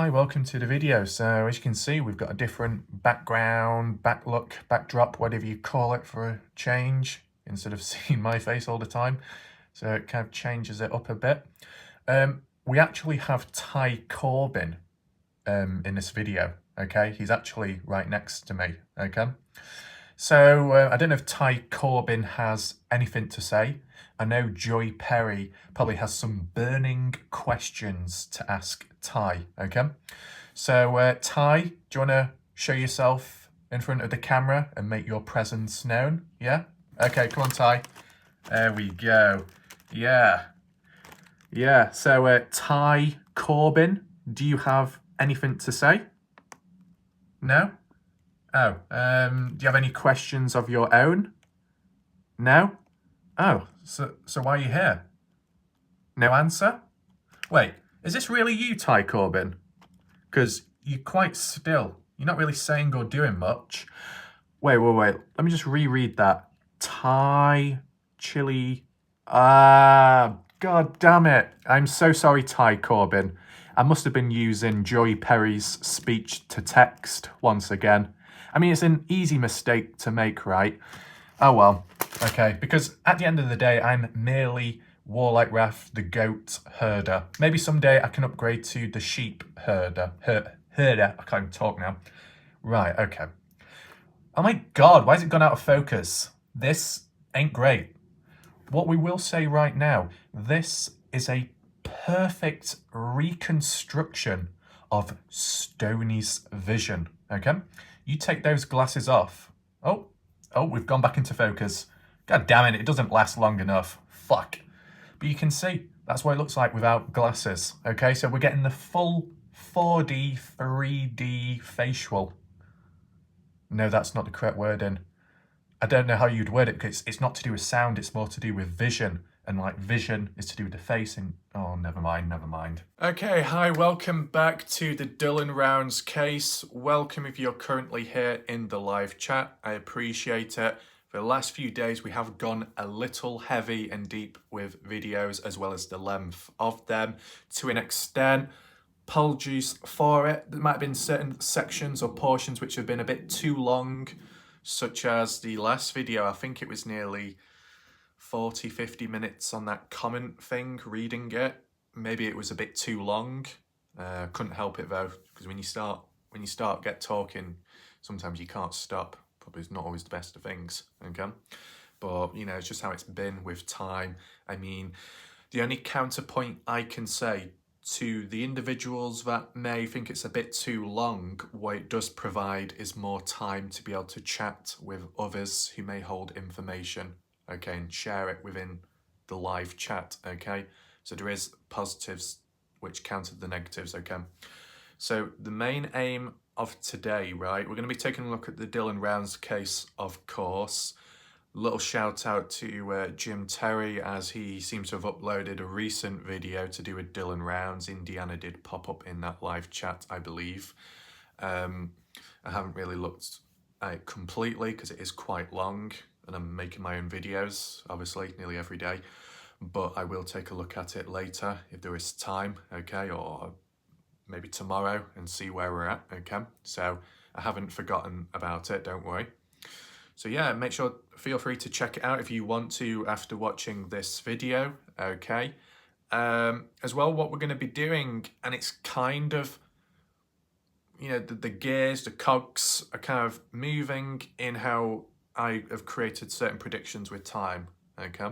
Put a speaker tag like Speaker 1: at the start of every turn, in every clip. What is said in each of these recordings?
Speaker 1: Hi, welcome to the video. So as you can see, we've got a different background, backdrop, whatever you call it, for a change, instead of seeing my face all the time. So it kind of changes it up a bit. We actually have Ty Corbin in this video, okay? He's actually right next to me, okay? So I don't know if Ty Corbin has anything to say. I know Joy Perry probably has some burning questions to ask Ty, okay? So Ty, do you want to show yourself in front of the camera and make your presence known? Yeah? Okay, come on, Ty. There we go. Yeah. Yeah, so Ty Corbin, do you have anything to say? No? Oh, do you have any questions of your own? No? Oh, so why are you here? No answer? Wait, is this really you, Ty Corbin? Because you're quite still. You're not really saying or doing much. Wait. Let me just reread that. Ty, chili. God damn it. I'm so sorry, Ty Corbin. I must have been using Joy Perry's speech to text once again. I mean, it's an easy mistake to make, right? Oh well, okay, because at the end of the day, I'm merely Warlike Wrath, the goat herder. Maybe someday I can upgrade to the sheep herder. Herder, I can't even talk now. Right, okay. Oh my god, why has it gone out of focus? This ain't great. What we will say right now, this is a perfect reconstruction of Stoney's vision, okay? You take those glasses off. Oh, we've gone back into focus. God damn it, it doesn't last long enough. Fuck. But you can see, that's what it looks like without glasses, okay? So we're getting the full 4D, 3D facial. No, that's not the correct wording. I don't know how you'd word it, because it's not to do with sound, it's more to do with vision. And like vision is to do with the face and... oh, never mind. Okay, hi, welcome back to the Dylan Rounds case. Welcome if you're currently here in the live chat. I appreciate it. For the last few days, we have gone a little heavy and deep with videos, as well as the length of them to an extent. Apologies for it. There might have been certain sections or portions which have been a bit too long, such as the last video. I think it was nearly 40-50 minutes on that comment thing, reading it. Maybe it was a bit too long. Couldn't help it though, because when you start get talking, sometimes you can't stop. Probably is not always the best of things, okay? But you know, it's just how it's been with time. I mean, the only counterpoint I can say to the individuals that may think it's a bit too long, what it does provide is more time to be able to chat with others who may hold information, okay, and share it within the live chat, okay? So there is positives which counter the negatives, okay? So the main aim of today, right, we're going to be taking a look at the Dylan Rounds case, of course. Little shout out to Jim Terry, as he seems to have uploaded a recent video to do with Dylan Rounds. Indiana did pop up in that live chat, I believe. I haven't really looked at it completely because it is quite long and I'm making my own videos, obviously, nearly every day. But I will take a look at it later if there is time, okay, or maybe tomorrow and see where we're at, okay? So I haven't forgotten about it, don't worry. So yeah, feel free to check it out if you want to after watching this video, okay? As well, what we're going to be doing, and it's kind of, you know, the gears, the cogs are kind of moving in how I have created certain predictions with time, okay?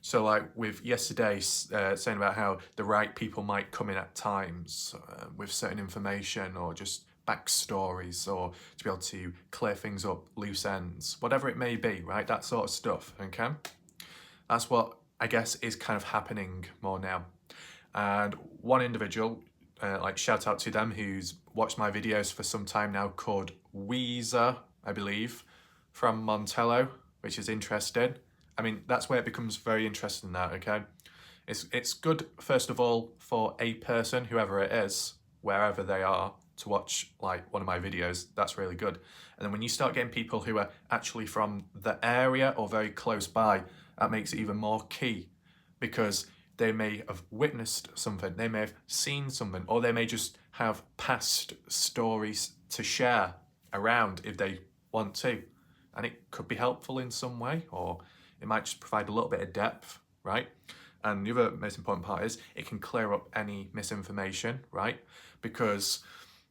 Speaker 1: So like with yesterday saying about how the right people might come in at times with certain information or just backstories, or to be able to clear things up, loose ends, whatever it may be, right? That sort of stuff, okay? That's what I guess is kind of happening more now. And one individual, like shout out to them, who's watched my videos for some time now, called Weezer, I believe, from Montello, which is interesting. I mean, that's where it becomes very interesting now, okay? It's good, first of all, for a person, whoever it is, wherever they are, to watch like one of my videos. That's really good. And then when you start getting people who are actually from the area or very close by, that makes it even more key, because they may have witnessed something, they may have seen something, or they may just have past stories to share around if they want to. And it could be helpful in some way, or it might just provide a little bit of depth, right? And the other most important part is it can clear up any misinformation, right? Because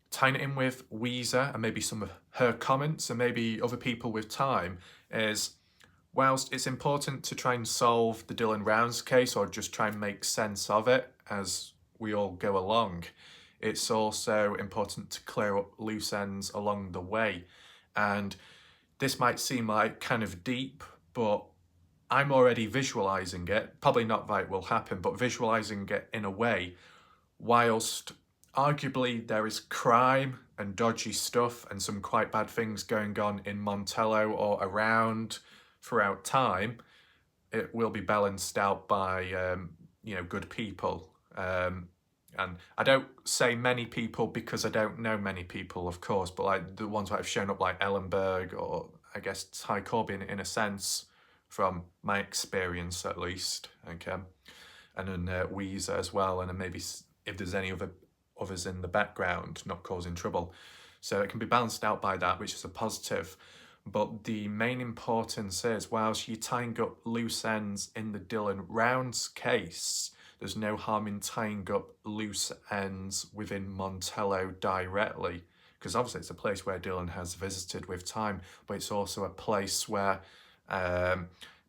Speaker 1: tying it in with Weezer and maybe some of her comments and maybe other people with time is, whilst it's important to try and solve the Dylan Rounds case or just try and make sense of it as we all go along, it's also important to clear up loose ends along the way. And this might seem like kind of deep, but I'm already visualizing it, probably not that it will happen, but visualizing it in a way, whilst arguably there is crime and dodgy stuff and some quite bad things going on in Montello or around throughout time, it will be balanced out by, good people. And I don't say many people because I don't know many people, of course, but like the ones that have shown up, like Ellenberg or I guess Ty Corbyn, in a sense, from my experience at least, okay, and then Weezer as well, and then maybe if there's any others in the background not causing trouble. So it can be balanced out by that, which is a positive. But the main importance is, whilst you're tying up loose ends in the Dylan Rounds case, there's no harm in tying up loose ends within Montello directly, because obviously it's a place where Dylan has visited with time, but it's also a place where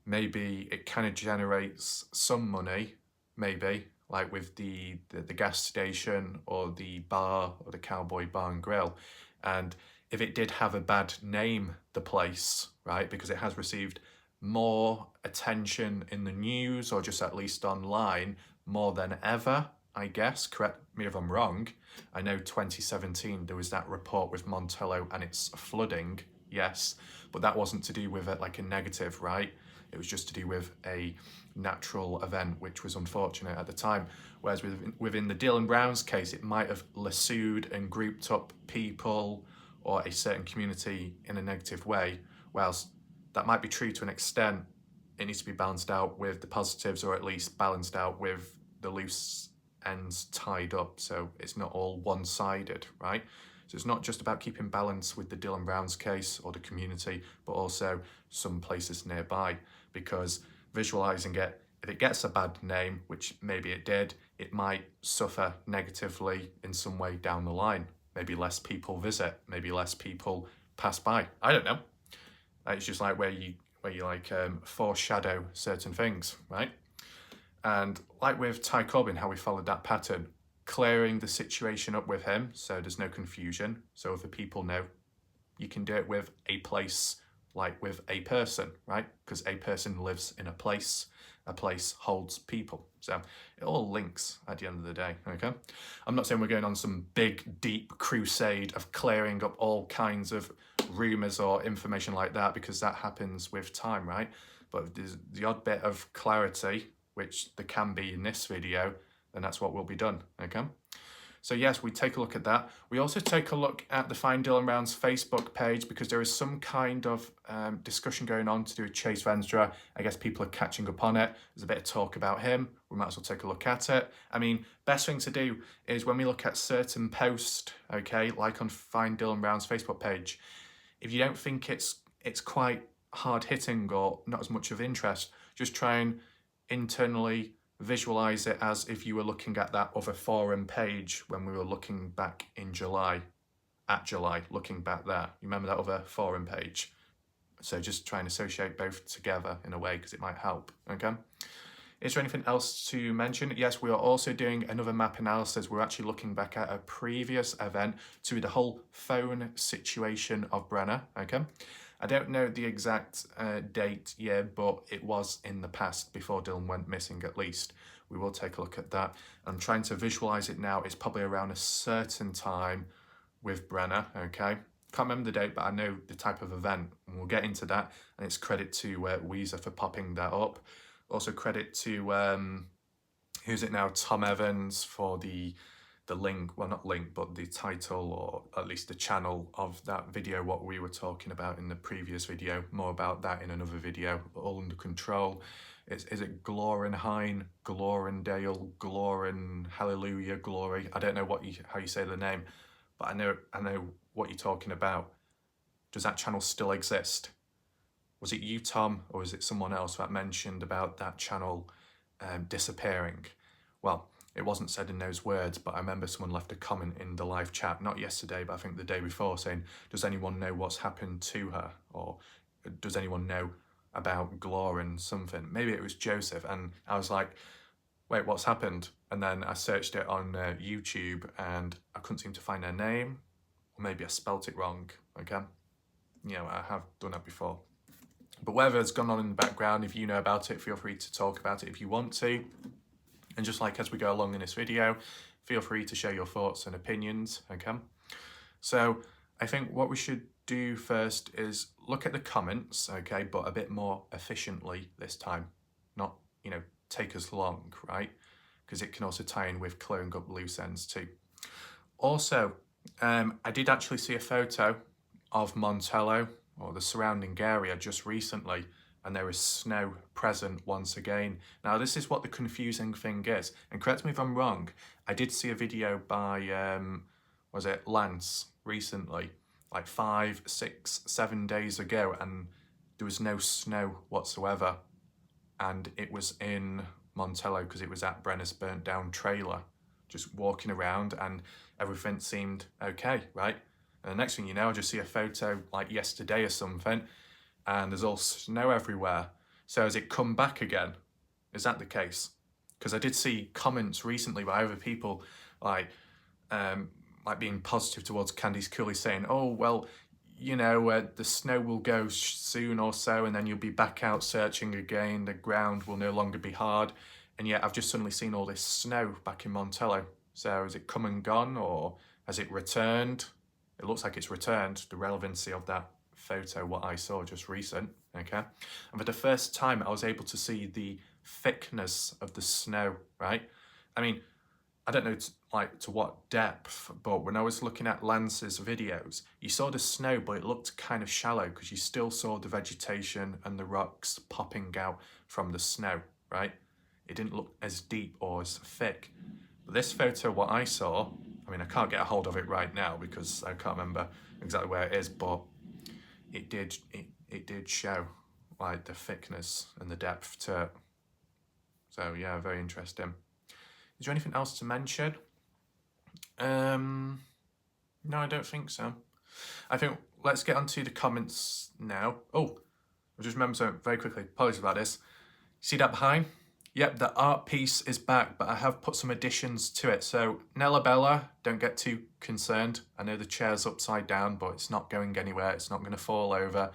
Speaker 1: maybe it kind of generates some money, maybe, like with the gas station or the bar or the Cowboy Bar and Grill. And if it did have a bad name, the place, right, because it has received more attention in the news or just at least online more than ever, I guess, correct me if I'm wrong. I know 2017 there was that report with Montello and its flooding, yes, but that wasn't to do with it like a negative, right? It was just to do with a natural event, which was unfortunate at the time. Whereas within the Dylan Rounds case, it might have lassoed and grouped up people or a certain community in a negative way. Whilst that might be true to an extent, it needs to be balanced out with the positives, or at least balanced out with the loose ends tied up, so it's not all one-sided, right? So it's not just about keeping balance with the Dylan Rounds case or the community, but also some places nearby, because visualizing it, if it gets a bad name, which maybe it did, it might suffer negatively in some way down the line. Maybe less people visit, maybe less people pass by. I don't know. It's just like where you foreshadow certain things, right? And like with Ty Corbyn, how we followed that pattern, clearing the situation up with him so there's no confusion, so other people know. You can do it with a place, like with a person, right? Because a person lives in a place holds people. So it all links at the end of the day, okay? I'm not saying we're going on some big, deep crusade of clearing up all kinds of rumours or information like that, because that happens with time, right? But if there's the odd bit of clarity, which there can be in this video, then that's what will be done, okay? So yes, we take a look at that. We also take a look at the Find Dylan Rounds Facebook page, because there is some kind of discussion going on to do with Chase Venstra. I guess people are catching up on it. There's a bit of talk about him. We might as well take a look at it. I mean, best thing to do is when we look at certain posts, okay, like on Find Dylan Rounds Facebook page, if you don't think it's quite hard-hitting or not as much of interest, just try and internally visualize it as if you were looking at that other forum page when we were looking back in July, looking back there. You remember that other forum page? So just try and associate both together in a way, because it might help, okay? Is there anything else to mention? Yes, we are also doing another map analysis. We're actually looking back at a previous event to the whole phone situation of Brenner, okay? I don't know the exact date yet, but it was in the past, before Dylan went missing at least. We will take a look at that. I'm trying to visualize it now. It's probably around a certain time with Brenner, okay? Can't remember the date, but I know the type of event, and we'll get into that. And it's credit to Weezer for popping that up. Also credit to, who's it now, Tom Evans for the link, well not link, but the title, or at least the channel of that video, what we were talking about in the previous video. More about that in another video, all under control. Is it Glorenhain, Glorendale, Gloren, Hallelujah, Glory? I don't know how you say the name, but I know what you're talking about. Does that channel still exist? Was it you, Tom, or was it someone else that mentioned about that channel disappearing? Well, it wasn't said in those words, but I remember someone left a comment in the live chat, not yesterday, but I think the day before, saying, does anyone know what's happened to her? Or does anyone know about Glorin something? Maybe it was Joseph. And I was like, wait, what's happened? And then I searched it on YouTube and I couldn't seem to find her name. Or maybe I spelt it wrong, okay? You know, I have done that before. But whatever's gone on in the background, if you know about it, feel free to talk about it if you want to. And just like as we go along in this video, feel free to share your thoughts and opinions, okay? So I think what we should do first is look at the comments, okay, but a bit more efficiently this time. Not, you know, take as long, right? Because it can also tie in with clearing up loose ends too. Also, I did actually see a photo of Montello or the surrounding area just recently, and there is snow present once again. Now this is what the confusing thing is, and correct me if I'm wrong, I did see a video by, was it Lance recently, like 5, 6, 7 days ago, and there was no snow whatsoever, and it was in Montello because it was at Brenner's burnt down trailer, just walking around and everything seemed okay, right? And the next thing you know, I just see a photo like yesterday or something, and there's all snow everywhere. So has it come back again? Is that the case? Because I did see comments recently by other people like being positive towards Candice Cooley, saying, oh, well, you know, the snow will go soon or so, and then you'll be back out searching again. The ground will no longer be hard. And yet I've just suddenly seen all this snow back in Montello. So has it come and gone, or has it returned? It looks like it's returned, the relevancy of that photo, what I saw just recent, okay? And for the first time, I was able to see the thickness of the snow, right? I mean, I don't know to what depth, but when I was looking at Lance's videos, you saw the snow, but it looked kind of shallow because you still saw the vegetation and the rocks popping out from the snow, right? It didn't look as deep or as thick. But this photo, what I saw, I mean, I can't get a hold of it right now because I can't remember exactly where it is, but it did show like the thickness and the depth to it. So yeah, very interesting. Is there anything else to mention? No, I don't think so. I think let's get onto the comments now. Oh, I just remembered something very quickly. Apologies about this. See that behind? Yep, the art piece is back, but I have put some additions to it. So Nella Bella, don't get too concerned. I know the chair's upside down, but it's not going anywhere. It's not going to fall over.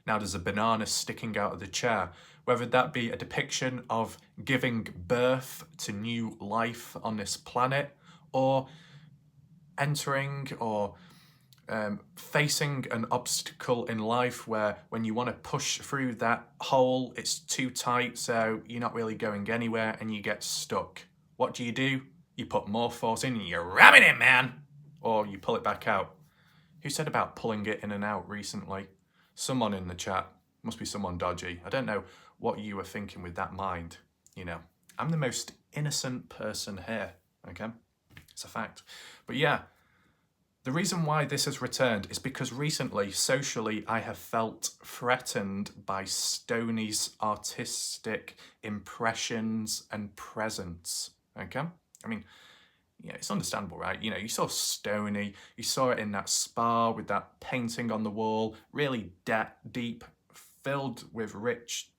Speaker 1: Now there's a banana sticking out of the chair. Whether that be a depiction of giving birth to new life on this planet, or entering or facing an obstacle in life where when you want to push through that hole, it's too tight, so you're not really going anywhere and you get stuck. What do? You put more force in and you ram it in, man! Or you pull it back out. Who said about pulling it in and out recently? Someone in the chat. Must be someone dodgy. I don't know what you were thinking with that mind. You know, I'm the most innocent person here, okay? It's a fact. But yeah, the reason why this has returned is because recently, socially, I have felt threatened by Stoney's artistic impressions and presence, okay? I mean, yeah, it's understandable, right? You know, you saw Stoney, you saw it in that spa with that painting on the wall, really deep, filled with rich,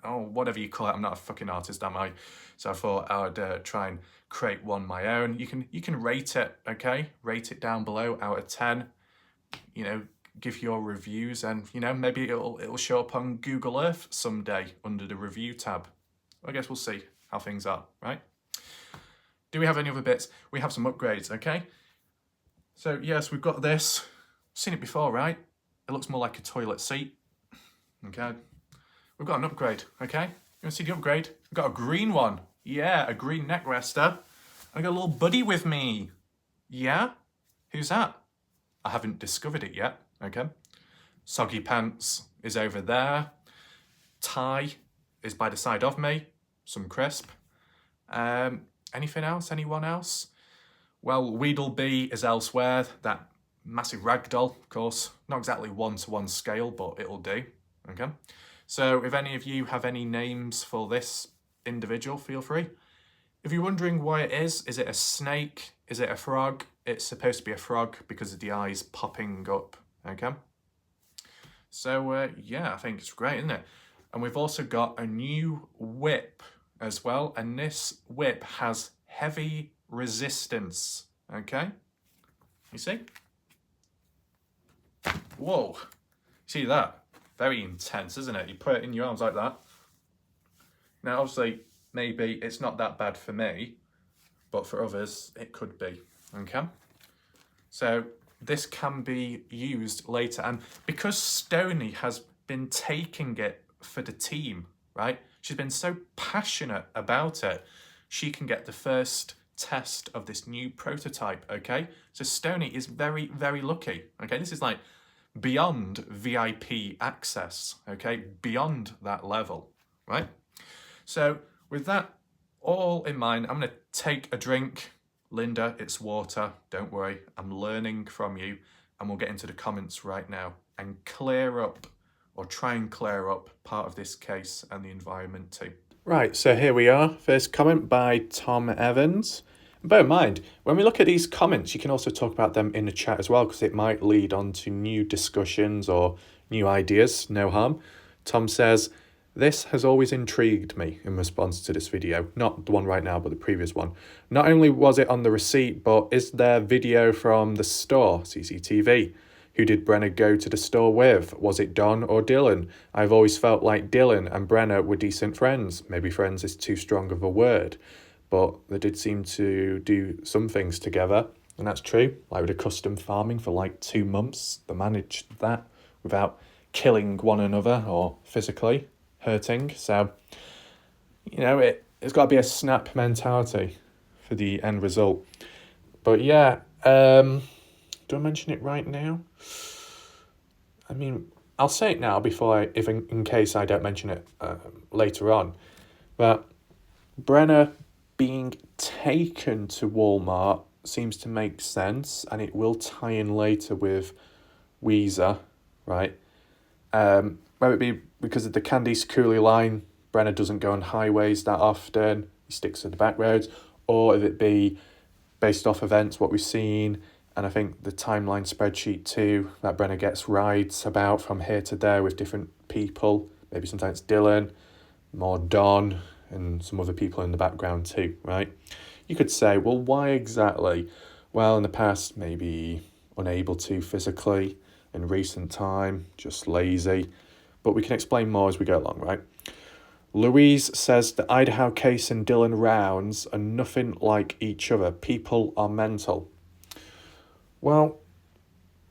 Speaker 1: oh, whatever you call it. I'm not a fucking artist, am I? So I thought I would try and create one my own. You can rate it, okay? Rate it down below out of 10. You know, give your reviews, and you know, maybe it'll show up on Google Earth someday under the review tab. I guess we'll see how things are, right? Do we have any other bits? We have some upgrades, okay? So yes, we've got this. Seen it before, right? It looks more like a toilet seat. Okay. We've got an upgrade, okay? You want to see the upgrade? We've got a green one. Yeah, a green neck rester. I got a little buddy with me. Yeah? Who's that? I haven't discovered it yet, okay? Soggy Pants is over there. Ty is by the side of me, some crisp. Anything else? Anyone else? Well, Weedlebee is elsewhere, that massive ragdoll, of course. Not exactly one-to-one scale, but it'll do, okay? So if any of you have any names for this individual, feel free. If you're wondering why it is it a snake? Is it a frog? It's supposed to be a frog because of the eyes popping up, okay? So, yeah, I think it's great, isn't it? And we've also got a new whip as well, and this whip has heavy resistance, okay? You see? Whoa, see that? Very intense, isn't it? You put it in your arms like that. Now, obviously, maybe it's not that bad for me, but for others, it could be, okay? So this can be used later. And because Stoney has been taking it for the team, right? She's been so passionate about it, she can get the first test of this new prototype, okay? So Stoney is very, very lucky, okay? This is like beyond VIP access, okay? Beyond that level, right? So with that all in mind, I'm going to take a drink. Linda, it's water. Don't worry. I'm learning from you. And we'll get into the comments right now and clear up, or try and clear up, part of this case and the environment too. Right, so here we are. First comment by Tom Evans. Bear in mind, when we look at these comments, you can also talk about them in the chat as well, because it might lead on to new discussions or new ideas. No harm. Tom says, "This has always intrigued me," in response to this video. Not the one right now, but the previous one. "Not only was it on the receipt, but is there video from the store, CCTV? Who did Brenner go to the store with? Was it Don or Dylan? I've always felt like Dylan and Brenner were decent friends. Maybe friends is too strong of a word, but they did seem to do some things together." And that's true. Like with the custom farming for like 2 months, they managed that without killing one another or physically hurting. So, you know, it's got to be a snap mentality for the end result. But yeah, do I mention it right now? I mean, I'll say it now before in case I don't mention it later on. But Brenner being taken to Walmart seems to make sense, and it will tie in later with Weezer, right? Whether it be because of the Candice Cooley line, Brenner doesn't go on highways that often, he sticks to the back roads, or if it be based off events, what we've seen, and I think the timeline spreadsheet too, that Brenner gets rides about from here to there with different people, maybe sometimes Dylan, more Don, and some other people in the background too, right? You could say, well, why exactly? Well, in the past, maybe unable to physically, in recent time, just lazy, but we can explain more as we go along, right? Louise says the Idaho case and Dylan rounds are nothing like each other. People are mental. Well,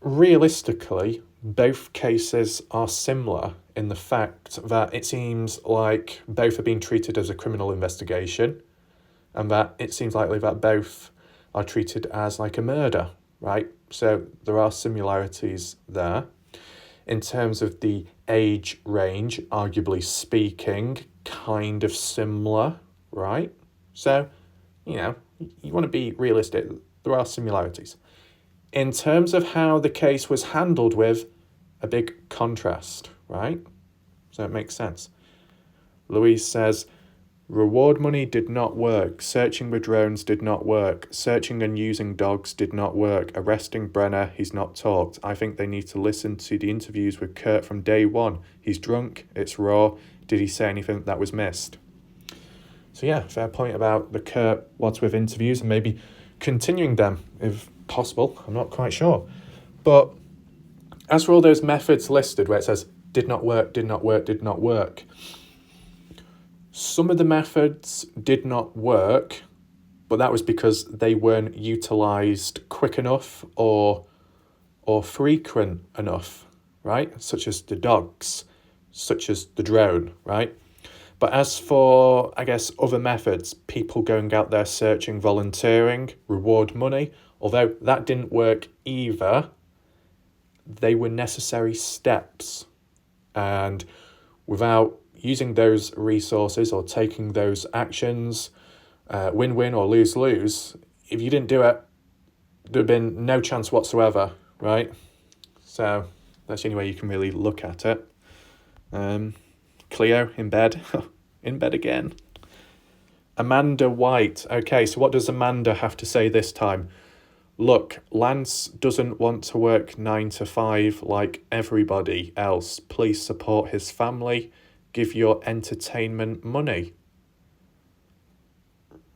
Speaker 1: realistically, both cases are similar in the fact that it seems like both are being treated as a criminal investigation, and that it seems likely that both are treated as like a murder, right? So there are similarities there. In terms of the age range, arguably speaking, kind of similar, right? So, you know, you want to be realistic. There are similarities. In terms of how the case was handled with, a big contrast, right? So it makes sense. Louise says, reward money did not work. Searching with drones did not work. Searching and using dogs did not work. Arresting Brenner, he's not talked. I think they need to listen to the interviews with Kurt from day one. He's drunk, it's raw. Did he say anything that was missed? So yeah, fair point about the Kurt Wadsworth interviews and maybe continuing them if possible. I'm not quite sure. But as for all those methods listed where it says did not work, did not work, did not work, some of the methods did not work, but that was because they weren't utilised quick enough or frequent enough, right? Such as the dogs, such as the drone, right? But as for, I guess, other methods, people going out there searching, volunteering, reward money, although that didn't work either, they were necessary steps. And without using those resources or taking those actions, win-win or lose-lose, if you didn't do it, there'd have been no chance whatsoever, right? So that's the only way you can really look at it. Cleo in bed. In bed again. Amanda White. Okay, so what does Amanda have to say this time? Look, Lance doesn't want to work 9 to 5 like everybody else. Please support his family. Give your entertainment money.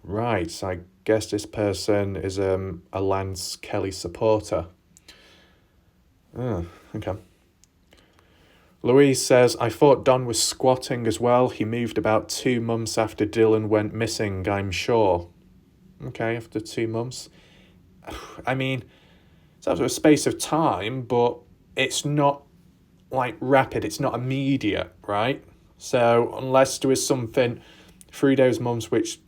Speaker 1: Right, so I guess this person is a Lance Kelly supporter. Oh, okay. Louise says, I thought Don was squatting as well. He moved about 2 months after Dylan went missing, I'm sure. Okay, after 2 months. I mean, it's after a space of time, but it's not like rapid. It's not immediate, right? So unless there was something through those months which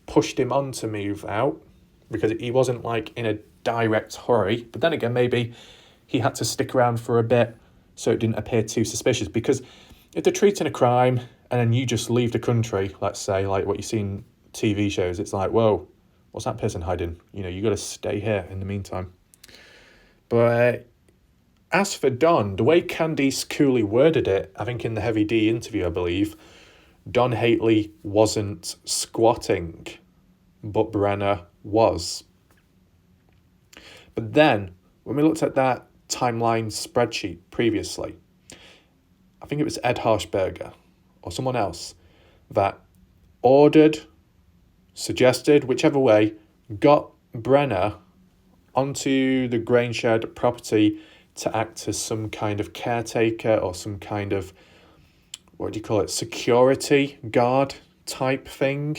Speaker 1: pushed him on to move out, because he wasn't like in a direct hurry. But then again, maybe he had to stick around for a bit so it didn't appear too suspicious. Because if they're treating a crime and then you just leave the country, let's say, like what you see in TV shows, it's like, whoa, what's that person hiding? You know, you got to stay here in the meantime. But as for Don, the way Candice Cooley worded it, I think in the Heavy D interview, I believe, Don Hately wasn't squatting, but Brenner was. But then, when we looked at that timeline spreadsheet previously, I think it was Ed Harshberger or someone else that ordered, suggested, whichever way, got Brenner onto the Grainshed property to act as some kind of caretaker or some kind of, what do you call it, security guard type thing.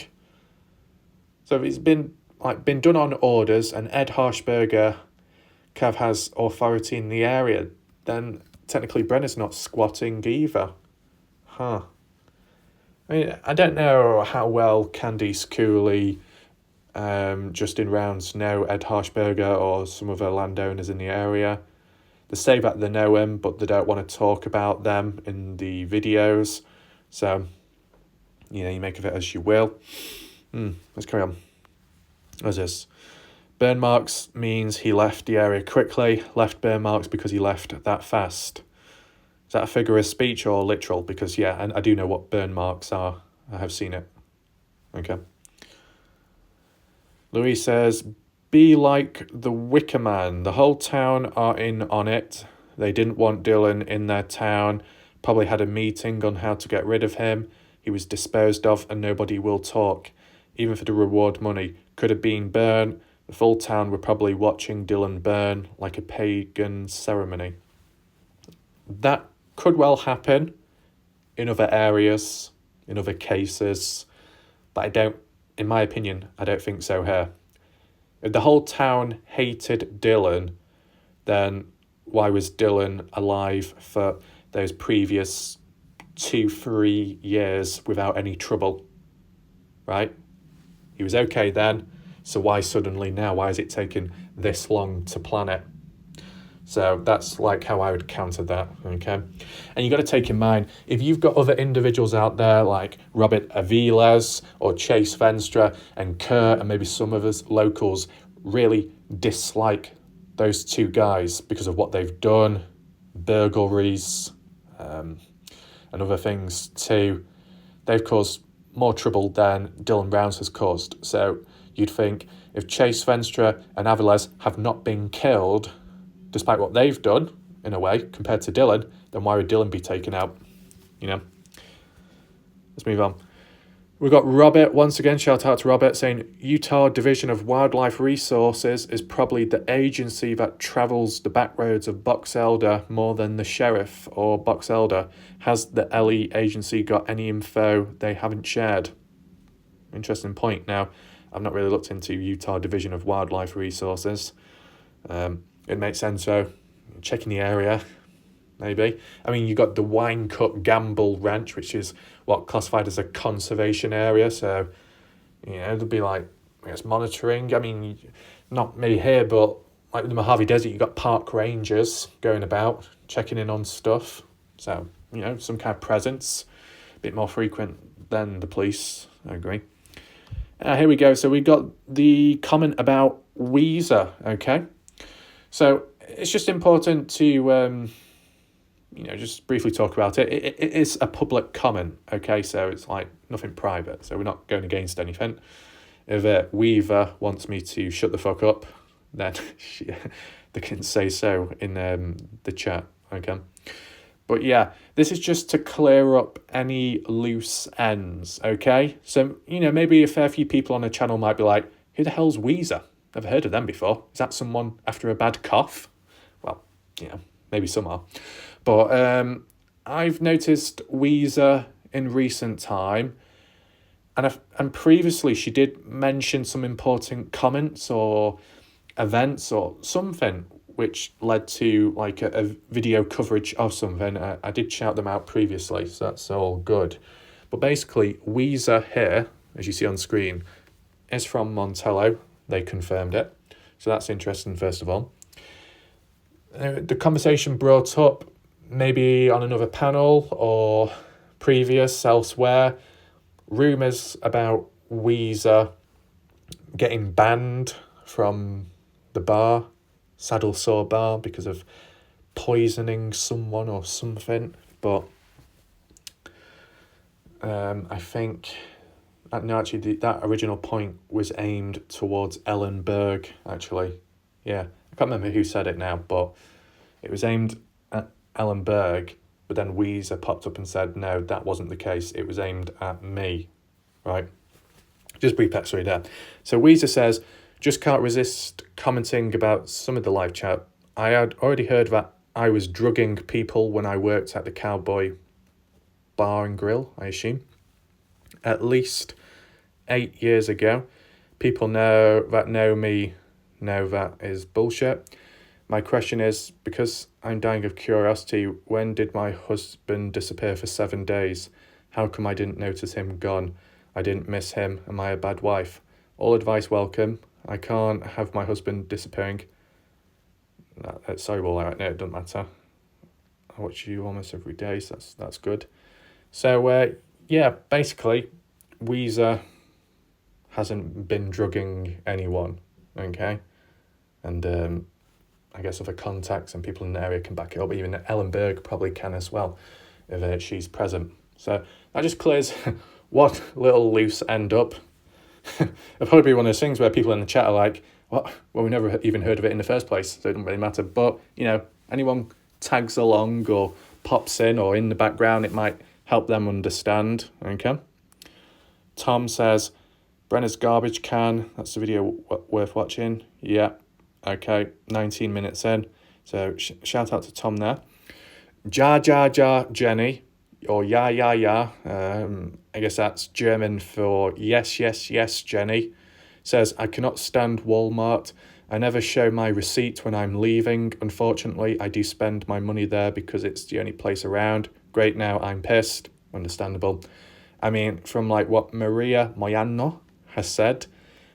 Speaker 1: So it's been done on orders, and Ed Harshberger kind of has authority in the area, then technically Brenner's not squatting either. I mean, I don't know how well Candice Cooley, Justin Rounds know Ed Harshberger or some other landowners in the area. They say that they know him, but they don't want to talk about them in the videos. So, you make of it as you will. Let's carry on. What's this? Burn marks means he left the area quickly. Left burn marks because he left that fast. Is that a figure of speech or literal? Because, yeah, and I do know what burn marks are. I have seen it. Okay. Louis says, be like the Wicker Man. The whole town are in on it. They didn't want Dylan in their town. Probably had a meeting on how to get rid of him. He was disposed of and nobody will talk. Even for the reward money. Could have been burn. The full town were probably watching Dylan burn like a pagan ceremony. That could well happen in other areas, in other cases. But in my opinion, I don't think so here. If the whole town hated Dylan, then why was Dylan alive for those previous 2-3 years without any trouble? Right? He was okay then, so why suddenly now? Why is it taking this long to plan it? So that's like how I would counter that, okay? And you got to take in mind, if you've got other individuals out there like Robert Aviles or Chase Venstra and Kurt and maybe some of us locals really dislike those two guys because of what they've done, burglaries, and other things too, they've caused more trouble than Dylan Browns has caused. So you'd think if Chase Venstra and Aviles have not been killed, despite what they've done, in a way, compared to Dylan, then why would Dylan be taken out? Let's move on. We've got Robert, once again, shout out to Robert, saying Utah Division of Wildlife Resources is probably the agency that travels the back roads of Box Elder more than the sheriff or Box Elder. Has the LE agency got any info they haven't shared? Interesting point. Now, I've not really looked into Utah Division of Wildlife Resources. It makes sense, though. Checking the area, maybe. I mean, you got the Wine Cup Gamble Ranch, which is classified as a conservation area. So, there'll be monitoring. I mean, not maybe here, but like the Mojave Desert, you got park rangers going about, checking in on stuff. So, some kind of presence. bit more frequent than the police, I agree. Here we go. So we got the comment about Weezer, okay? So it's just important to, just briefly talk about it. It is a public comment, okay? So it's like nothing private. So we're not going against anything. If Weaver wants me to shut the fuck up, then they can say so in the chat, okay? But yeah, this is just to clear up any loose ends, okay? So, maybe a fair few people on the channel might be like, who the hell's Weezer? Never heard of them before. Is that someone after a bad cough? Well, maybe some are. But I've noticed Weezer in recent time, and previously she did mention some important comments or events or something which led to like a video coverage of something. I did shout them out previously, so that's all good. But basically, Weezer here, as you see on screen, is from Montello. They confirmed it. So that's interesting, first of all. The conversation brought up maybe on another panel or previous elsewhere, rumours about Weezer getting banned from the bar, Saddle Sore Bar, because of poisoning someone or something. But I think that original point was aimed towards Ellen Berg, actually. Yeah, I can't remember who said it now, but it was aimed at Ellen Berg, but then Weezer popped up and said, no, that wasn't the case. It was aimed at me, right? Just brief backstory there. So Weezer says, just can't resist commenting about some of the live chat. I had already heard that I was drugging people when I worked at the Cowboy Bar and Grill, I assume. At least 8 years ago. People know me know that is bullshit. My question is, because I'm dying of curiosity, when did my husband disappear for 7 days? How come I didn't notice him gone? I didn't miss him. Am I a bad wife? All advice welcome. I can't have my husband disappearing. Sorry, well, no, it doesn't matter. I watch you almost every day, so that's good. So, basically, Weezer hasn't been drugging anyone, okay? And I guess other contacts and people in the area can back it up. Even Ellen Berg probably can as well, if she's present. So that just clears what little loose end up. It'll probably be one of those things where people in the chat are like, what? Well, we never even heard of it in the first place, so it doesn't really matter. But, anyone tags along or pops in or in the background, it might help them understand, okay? Tom says, Brenner's garbage can, that's the video worth watching. Yeah, okay, 19 minutes in. So shout out to Tom there. Ja Jenny, or ja. I guess that's German for yes, Jenny. Says, I cannot stand Walmart. I never show my receipt when I'm leaving. Unfortunately, I do spend my money there because it's the only place around. Great, now I'm pissed. Understandable. I mean, from like what Maria Moyano has said,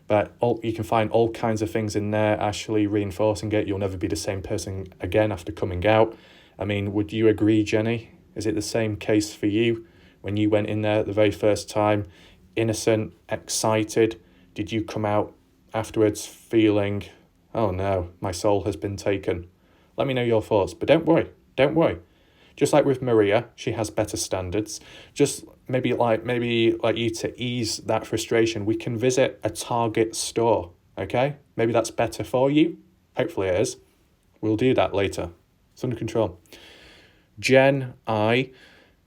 Speaker 1: but you can find all kinds of things in there actually reinforcing it. You'll never be the same person again after coming out. I mean, would you agree, Jenny? Is it the same case for you? When you went in there the very first time, innocent, excited, did you come out afterwards feeling, oh no, my soul has been taken? Let me know your thoughts, but don't worry. Just like with Maria, she has better standards. Just maybe like you to ease that frustration, we can visit a Target store, okay? Maybe that's better for you. Hopefully it is. We'll do that later. It's under control. Jen I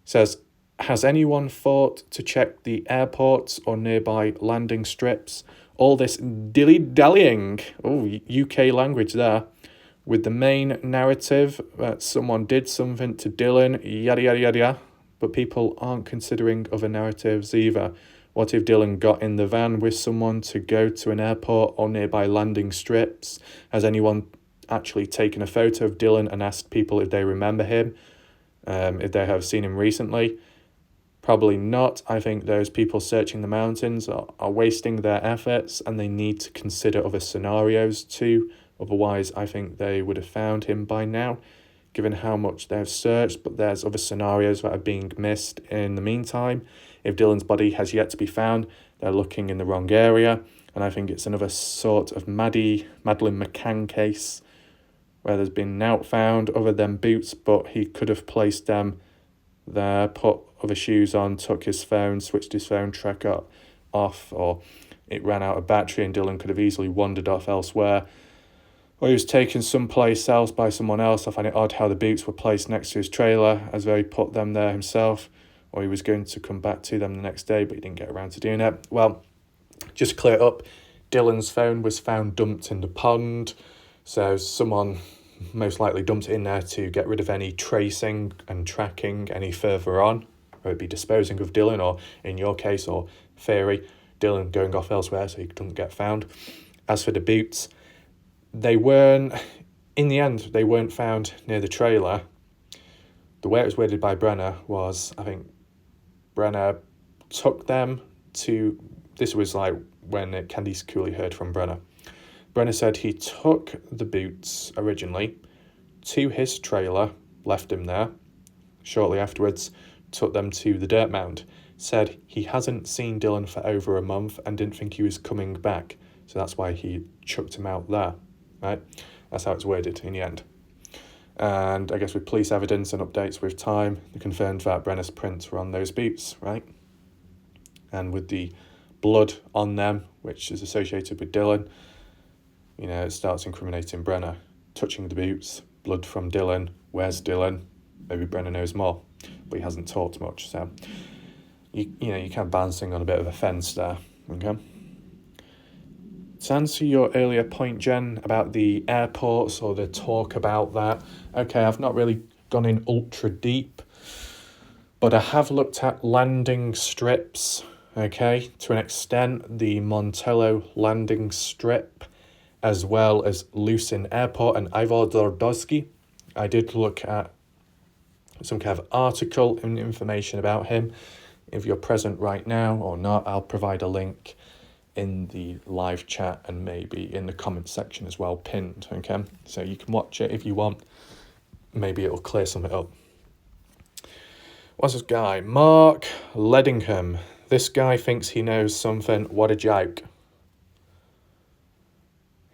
Speaker 1: says, has anyone thought to check the airports or nearby landing strips? All this dilly-dallying, UK language there, with the main narrative that someone did something to Dylan, yada, but people aren't considering other narratives either. What if Dylan got in the van with someone to go to an airport or nearby landing strips? Has anyone actually taken a photo of Dylan and asked people if they remember him, if they have seen him recently? Probably not. I think those people searching the mountains are wasting their efforts, and they need to consider other scenarios too. Otherwise, I think they would have found him by now. given how much they've searched, but there's other scenarios that are being missed in the meantime. If Dylan's body has yet to be found, they're looking in the wrong area, and I think it's another sort of Madeleine McCann case where there's been nought found other than boots, but he could have placed them there, put other shoes on, took his phone, switched his phone tracker off, or it ran out of battery and Dylan could have easily wandered off elsewhere, or he was taken someplace else by someone else. I find it odd how the boots were placed next to his trailer as though he put them there himself, or he was going to come back to them the next day but he didn't get around to doing it. Well, just to clear it up, Dylan's phone was found dumped in the pond, so someone most likely dumped it in there to get rid of any tracing and tracking any further on, whether it be disposing of Dylan or, in your case or theory, Dylan going off elsewhere so he couldn't get found. As for the boots, in the end, they weren't found near the trailer. The way it was worded by Brenner was, I think Brenner took them to, this was like when Candice Cooley heard from Brenner. Brenner said he took the boots originally to his trailer, left him there. Shortly afterwards, took them to the dirt mound. Said he hasn't seen Dylan for over a month and didn't think he was coming back. So that's why he chucked him out there, right? That's how it's worded in the end. And I guess with police evidence and updates with time, they confirmed that Brenner's prints were on those boots, right? And with the blood on them, which is associated with Dylan, it starts incriminating Brenner. Touching the boots, blood from Dylan, where's Dylan? Maybe Brenner knows more, but he hasn't talked much, so you're kind of bouncing on a bit of a fence there, okay? To answer your earlier point, Jen, about the airports or the talk about that, okay, I've not really gone in ultra deep, but I have looked at landing strips, okay, to an extent, the Montello landing strip, as well as Lucin Airport and Ivo Dordowski. I did look at some kind of article and information about him. If you're present right now or not, I'll provide a link in the live chat and maybe in the comments section as well, pinned, okay? So you can watch it if you want. Maybe it'll clear something up. What's this guy? Mark Leddingham. This guy thinks he knows something. What a joke.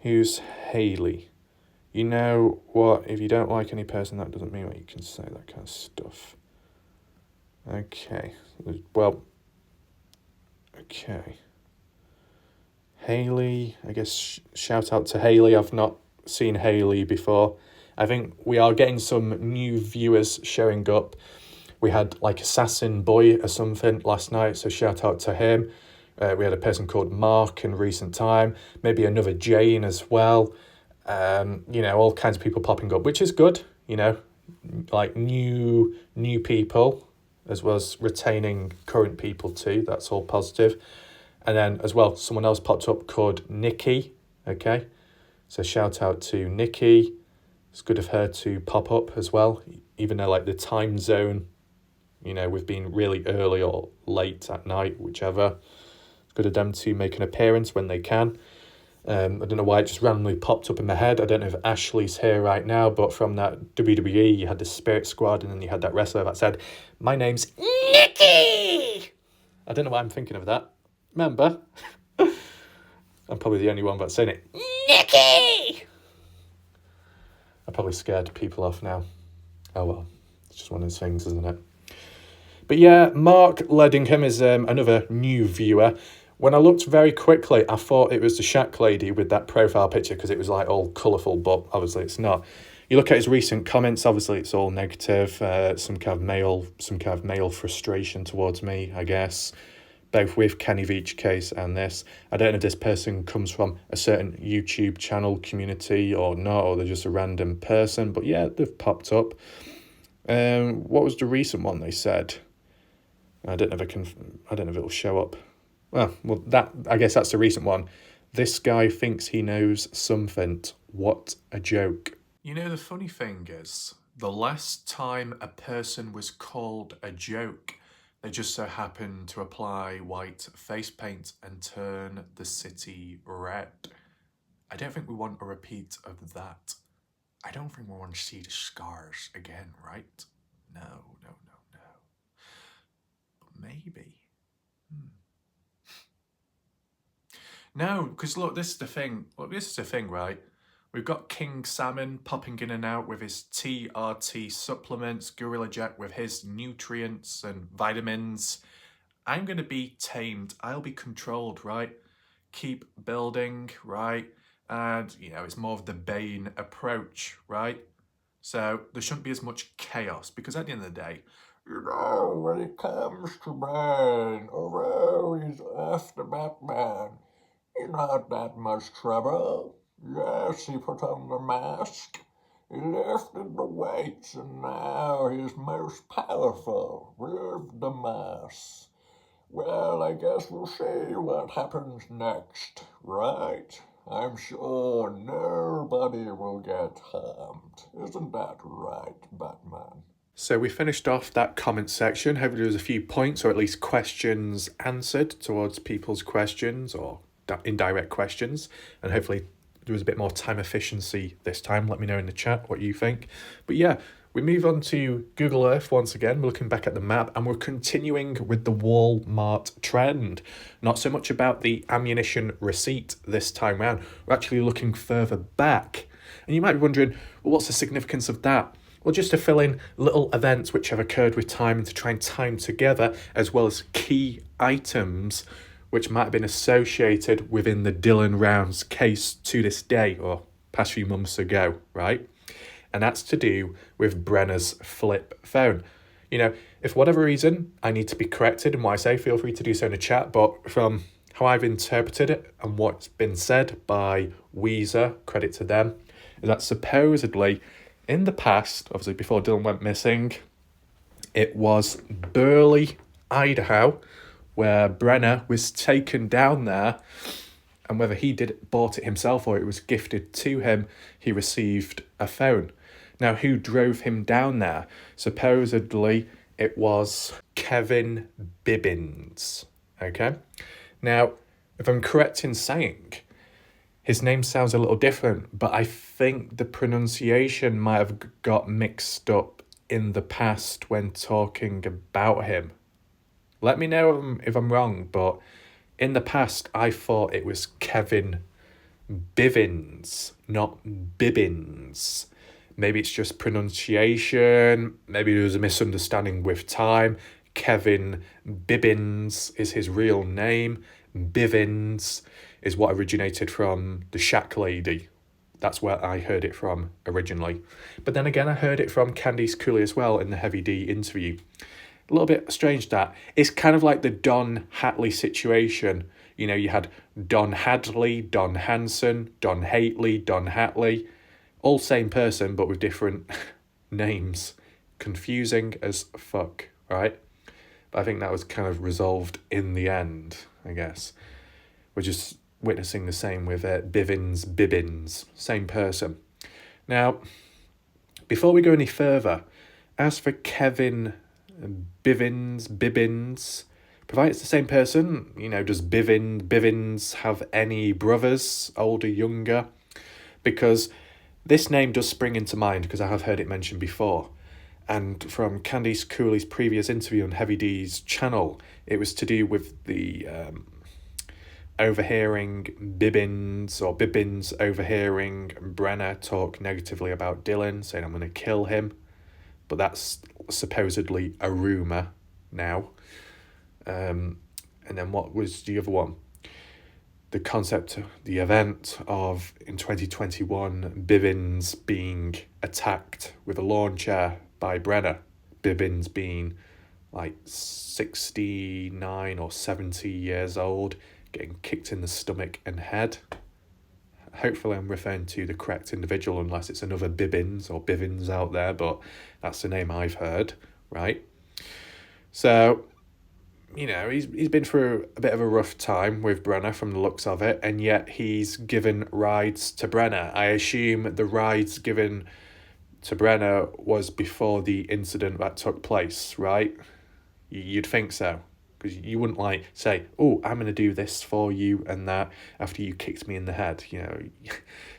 Speaker 1: Who's Haley? You know what? If you don't like any person, that doesn't mean what you can say, that kind of stuff. Okay. Well, okay. Haley, I guess shout out to Haley. I've not seen Haley before. I think we are getting some new viewers showing up. We had like Assassin Boy or something last night, so shout out to him. We had a person called Mark in recent time, maybe another Jane as well. All kinds of people popping up, which is good, like new people, as well as retaining current people too. That's all positive. And then as well, someone else popped up called Nikki, okay? So shout out to Nikki. It's good of her to pop up as well, even though like the time zone, we've been really early or late at night, whichever. It's good of them to make an appearance when they can. I don't know why it just randomly popped up in my head. I don't know if Ashley's here right now, but from that WWE, you had the Spirit Squad, and then you had that wrestler that said, "My name's Nikki." I don't know why I'm thinking of that. Remember? I'm probably the only one that's saying it. Nikki! I probably scared people off now. Oh well, it's just one of those things, isn't it? But yeah, Mark Leddingham is another new viewer. When I looked very quickly, I thought it was the Shack lady with that profile picture because it was like all colourful, but obviously it's not. You look at his recent comments, obviously it's all negative, some kind of male frustration towards me, I guess, both with Kenny Veach case and this. I don't know if this person comes from a certain YouTube channel community or not, or they're just a random person, but yeah, they've popped up. What was the recent one they said? I don't know if it'll show up. Well, I guess that's the recent one. This guy thinks he knows something. What a joke. The funny thing is, the last time a person was called a joke, they just so happened to apply white face paint and turn the city red. I don't think we want a repeat of that. I don't think we want to see the scars again, right? No. But maybe. No, because look, this is the thing. Look, this is the thing, right? We've got King Salmon popping in and out with his TRT supplements, Gorilla Jack with his nutrients and vitamins. I'm going to be tamed. I'll be controlled, right? Keep building, right? And, it's more of the Bane approach, right? So there shouldn't be as much chaos, because at the end of the day, when it comes to Bane, although he's after Batman, he's not that much trouble. Yes, he put on the mask, he lifted the weights, and now he's most powerful with the mask. Well, I guess we'll see what happens next, right? I'm sure nobody will get harmed. Isn't that right, Batman? So we finished off that comment section. Hopefully there was a few points, or at least questions answered towards people's questions, or indirect questions. And hopefully there was a bit more time efficiency this time. Let me know in the chat what you think. But yeah, we move on to Google Earth once again. We're looking back at the map, and we're continuing with the Walmart trend. Not so much about the ammunition receipt this time round. We're actually looking further back. And you might be wondering, well, what's the significance of that? Well, just to fill in little events which have occurred with time and to try and time together, as well as key items which might have been associated within the Dylan Rounds case to this day, or past few months ago, right? And that's to do with Brenner's flip phone. If for whatever reason I need to be corrected in what I say, feel free to do so in the chat. But from how I've interpreted it and what's been said by Weezer, credit to them, is that supposedly in the past, obviously before Dylan went missing, it was Burley, Idaho, where Brenner was taken down there, and whether he bought it himself or it was gifted to him, he received a phone. Now, who drove him down there? Supposedly, it was Kevin Bibbins, okay? Now, if I'm correct in saying, his name sounds a little different, but I think the pronunciation might have got mixed up in the past when talking about him. Let me know if I'm wrong, but in the past, I thought it was Kevin Bivins, not Bibbins. Maybe it's just pronunciation. Maybe there was a misunderstanding with time. Kevin Bibbins is his real name. Bivins is what originated from the Shack Lady. That's where I heard it from originally. But then again, I heard it from Candice Cooley as well in the Heavy D interview. A little bit strange that. It's kind of like the Don Hatley situation. You had Don Hadley, Don Hanson, Don Hately, Don Hatley. All same person, but with different names. Confusing as fuck, right? But I think that was kind of resolved in the end, I guess. We're just witnessing the same with Bibbins, same person. Now, before we go any further, as for Kevin Bibbins, provided it's the same person, does Bibbins have any brothers, older, younger? Because this name does spring into mind because I have heard it mentioned before. And from Candice Cooley's previous interview on Heavy D's channel, it was to do with the overhearing Bibbins overhearing Brenner talk negatively about Dylan, saying I'm going to kill him. But that's supposedly a rumour now. And then what was the other one? The concept, the event of, in 2021, Bibbins being attacked with a lawn chair by Brenner. Bibbins being like 69 or 70 years old, getting kicked in the stomach and head. Hopefully I'm referring to the correct individual, unless it's another Bibbins or Bivins out there, but that's the name I've heard, right? So, he's been through a bit of a rough time with Brenner from the looks of it, and yet he's given rides to Brenner. I assume the rides given to Brenner was before the incident that took place, right? You'd think so. Because you wouldn't say, oh, I'm going to do this for you and that after you kicked me in the head.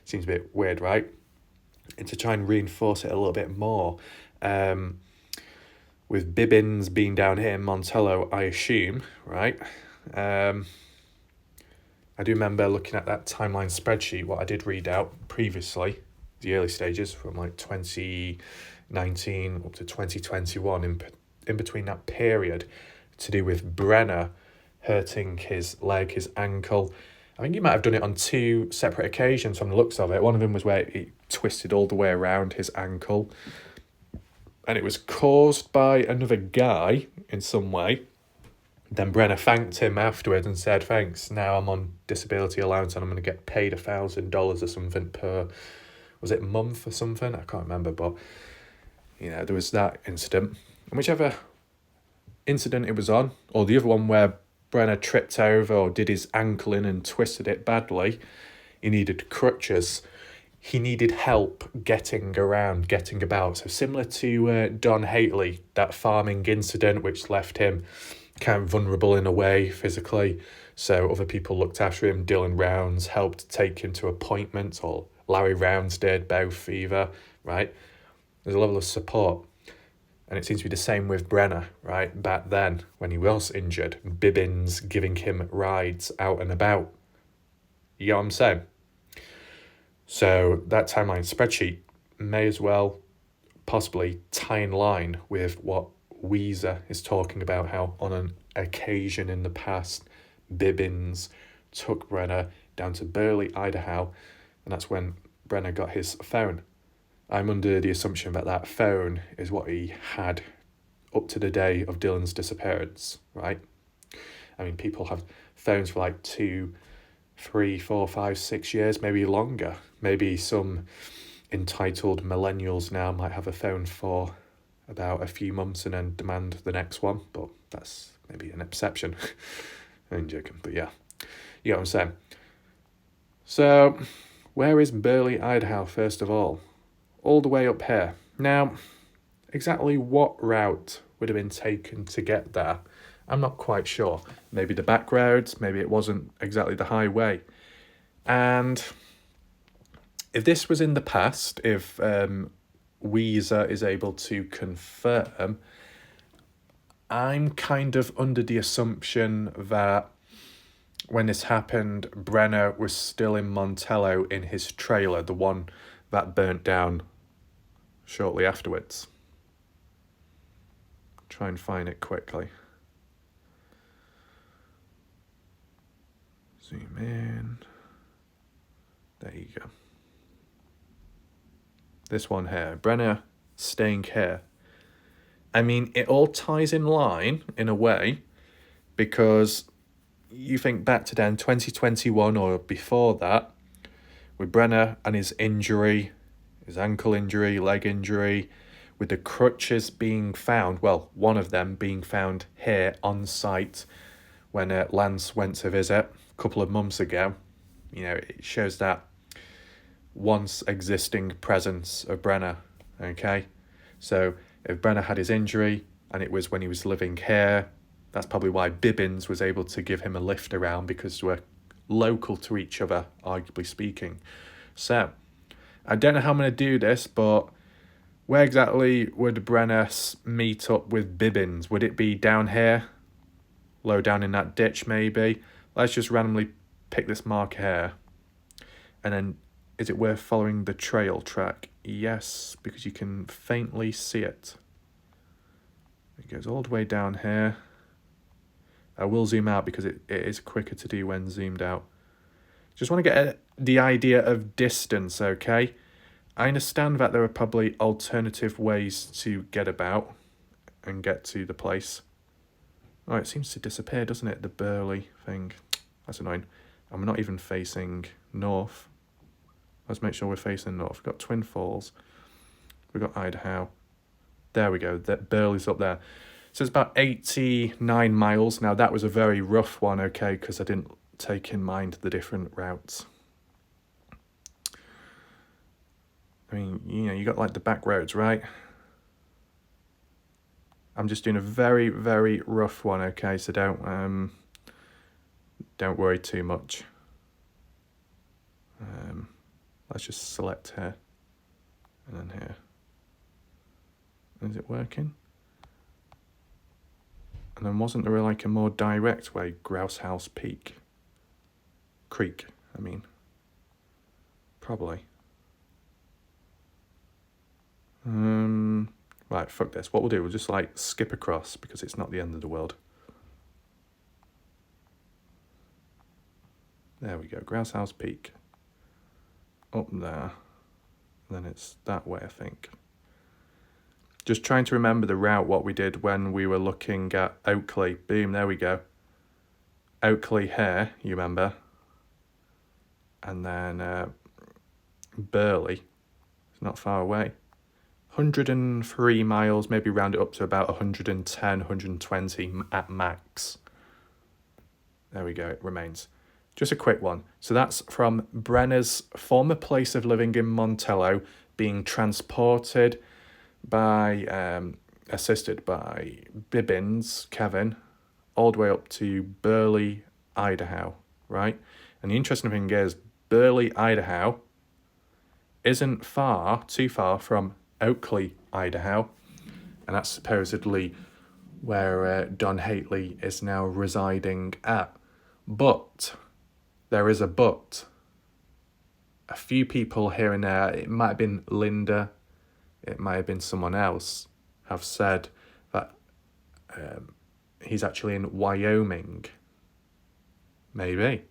Speaker 1: Seems a bit weird, right? And to try and reinforce it a little bit more, with Bibbins being down here in Montello, I assume, right? I do remember looking at that timeline spreadsheet, what I did read out previously, the early stages from like 2019 up to 2021, in between that period, to do with Brenner hurting his leg, his ankle. I think he might have done it on 2 separate occasions from the looks of it. One of them was where he twisted all the way around his ankle, and it was caused by another guy in some way. Then Brenner thanked him afterwards and said, thanks, now I'm on disability allowance and I'm going to get paid $1,000 or something per, was it month or something? I can't remember, but, there was that incident. And whichever incident it was on, or the other one where Brenner tripped over or did his ankle in and twisted it badly, he needed crutches. He needed help getting around, getting about. So similar to Don Haley, that farming incident, which left him kind of vulnerable in a way physically. So other people looked after him. Dylan Rounds helped take him to appointments, or Larry Rounds did, both either, right? There's a level of support. And it seems to be the same with Brenner, right? Back then, when he was injured, Bibbins giving him rides out and about. You get what I'm saying? So that timeline spreadsheet may as well possibly tie in line with what Weezer is talking about, how on an occasion in the past, Bibbins took Brenner down to Burley, Idaho, and that's when Brenner got his phone. I'm under the assumption that that phone is what he had up to the day of Dylan's disappearance, right? I mean, people have phones for like 2, 3, 4, 5, 6 years, maybe longer. Maybe some entitled millennials now might have a phone for about a few months and then demand the next one, but that's maybe an exception. I'm joking, but yeah, you get what I'm saying. So, where is Burley, Idaho, first of all the way up here? Now, exactly what route would have been taken to get there, I'm not quite sure. Maybe the back roads, maybe it wasn't exactly the highway. And if this was in the past, if Weezer is able to confirm, I'm kind of under the assumption that when this happened, Brenner was still in Montello in his trailer, the one that burnt down shortly afterwards. Try and find it quickly. Zoom in. There you go. This one here, Brenner staying here. I mean, it all ties in line in a way, because you think back to then 2021 or before that, with Brenner and his injury, his ankle injury, leg injury, with the crutches being found, well, one of them being found here on site when Lance went to visit a couple of months ago. It shows that once existing presence of Brenner, okay? So if Brenner had his injury and it was when he was living here, that's probably why Bibbins was able to give him a lift around, because we're local to each other, arguably speaking. So, I don't know how I'm going to do this, but where exactly would Brenner meet up with Bibbins? Would it be down here? Low down in that ditch, maybe? Let's just randomly pick this marker here. And then, is it worth following the trail track? Yes, because you can faintly see it. It goes all the way down here. I will zoom out because it is quicker to do when zoomed out. Just want to get the idea of distance, okay? I understand that there are probably alternative ways to get about and get to the place. Oh, it seems to disappear, doesn't it? The Burley thing. That's annoying. And we're not even facing north. Let's make sure we're facing north. We've got Twin Falls. We've got Idaho. There we go. Burley's up there. So it's about 89 miles. Now, that was a very rough one, okay, because I didn't take in mind the different routes. I mean, you got like the back roads, right? I'm just doing a very, very rough one, okay, so don't worry too much. Let's just select here. And then here. Is it working? And then wasn't there like a more direct way? Grouse House Peak. Creek, I mean. Probably. Right, fuck this. What we'll do, we'll just like skip across because it's not the end of the world. There we go, Grouse House Peak. Up there. Then it's that way, I think. Just trying to remember the route, what we did when we were looking at Oakley. Boom, there we go. Oakley here, you remember. And then Burley. It's not far away. 103 miles, maybe round it up to about 110, 120 at max. There we go, it remains. Just a quick one. So that's from Brenner's former place of living in Montello being transported by, assisted by Bibbins, Kevin, all the way up to Burley, Idaho, right? And the interesting thing is, Burley, Idaho isn't too far from Oakley, Idaho, and that's supposedly where Don Hately is now residing at. But there is a but. A few people here and there, it might have been Linda, it might have been someone else, have said that he's actually in Wyoming. Maybe.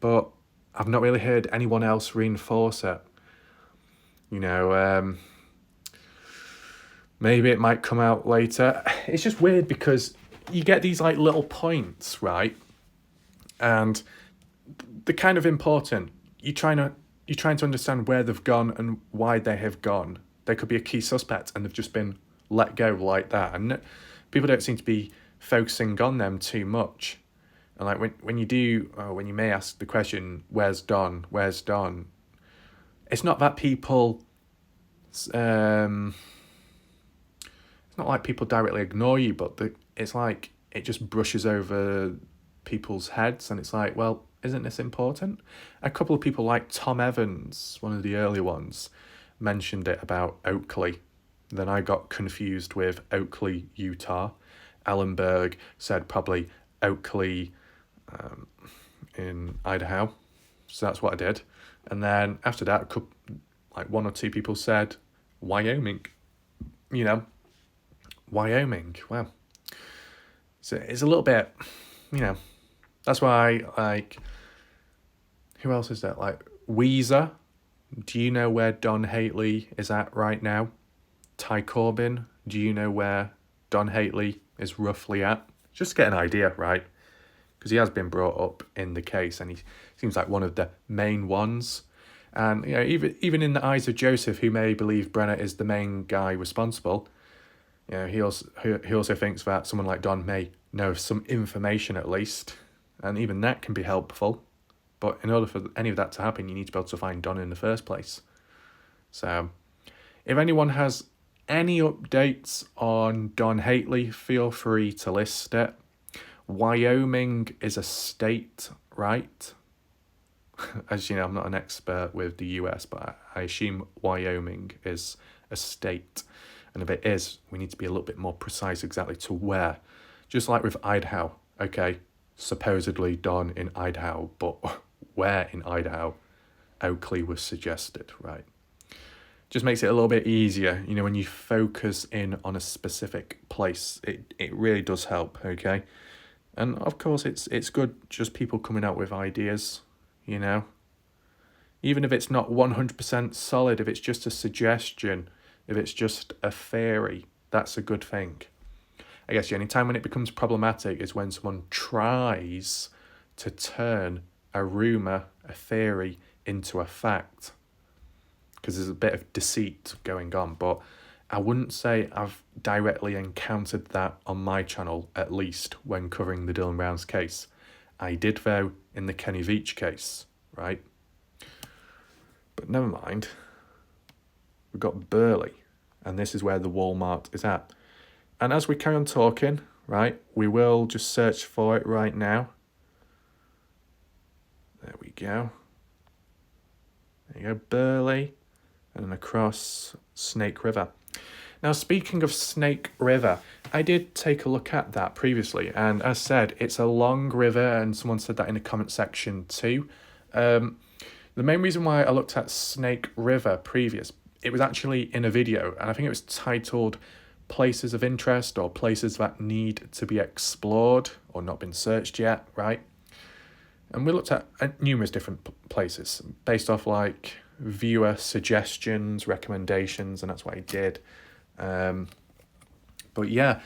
Speaker 1: But I've not really heard anyone else reinforce it. You know, maybe it might come out later. It's just weird because you get these like little points, right? And they're kind of important. You're trying to understand where they've gone and why they have gone. They could be a key suspect and they've just been let go like that. And people don't seem to be focusing on them too much. And like when you may ask the question, where's Don? Where's Don? It's not that people, it's not like people directly ignore you, but it's like it just brushes over people's heads, and it's like, well, isn't this important? A couple of people like Tom Evans, one of the early ones, mentioned it about Oakley. Then I got confused with Oakley, Utah. Alan Berg said probably Oakley in Idaho. So that's what I did. And then after that, like one or two people said Wyoming. You know, Wyoming. Wow. So it's a little bit, you know, that's why, like, who else is there? Like, Weezer. Do you know where Don Hately is at right now? Ty Corbin. Do you know where Don Hately is roughly at? Just to get an idea, right? Because he has been brought up in the case, and he seems like one of the main ones. And you know, even in the eyes of Joseph, who may believe Brenner is the main guy responsible, you know, he also thinks that someone like Don may know some information at least, and even that can be helpful. But in order for any of that to happen, you need to be able to find Don in the first place. So, if anyone has any updates on Don Hately, feel free to list it. Wyoming is a state, right? As you know, I'm not an expert with the US, but I assume Wyoming is a state. And if it is, we need to be a little bit more precise exactly to where. Just like with Idaho, okay, supposedly Don in Idaho, but where in Idaho? Oakley was suggested, right? Just makes it a little bit easier, you know, when you focus in on a specific place. It really does help, okay? And of course, it's good just people coming out with ideas, you know? Even if it's not 100% solid, if it's just a suggestion, if it's just a theory, that's a good thing. I guess the only time when it becomes problematic is when someone tries to turn a rumour, a theory, into a fact. Because there's a bit of deceit going on, but I wouldn't say I've directly encountered that on my channel, at least when covering the Dylan Brown's case. I did, though, in the Kenny Veach case, right? But never mind. We've got Burley, and this is where the Walmart is at. And as we carry on talking, right, we will just search for it right now. There we go. There you go, Burley. and across Snake River. Now, speaking of Snake River, I did take a look at that previously, and as said, it's a long river, and someone said that in the comment section too. The main reason why I looked at Snake River it was actually in a video, and I think it was titled Places of Interest or Places that Need to be Explored or Not Been Searched Yet, right? And we looked at numerous different places based off like viewer suggestions, recommendations, and that's what I did. But yeah,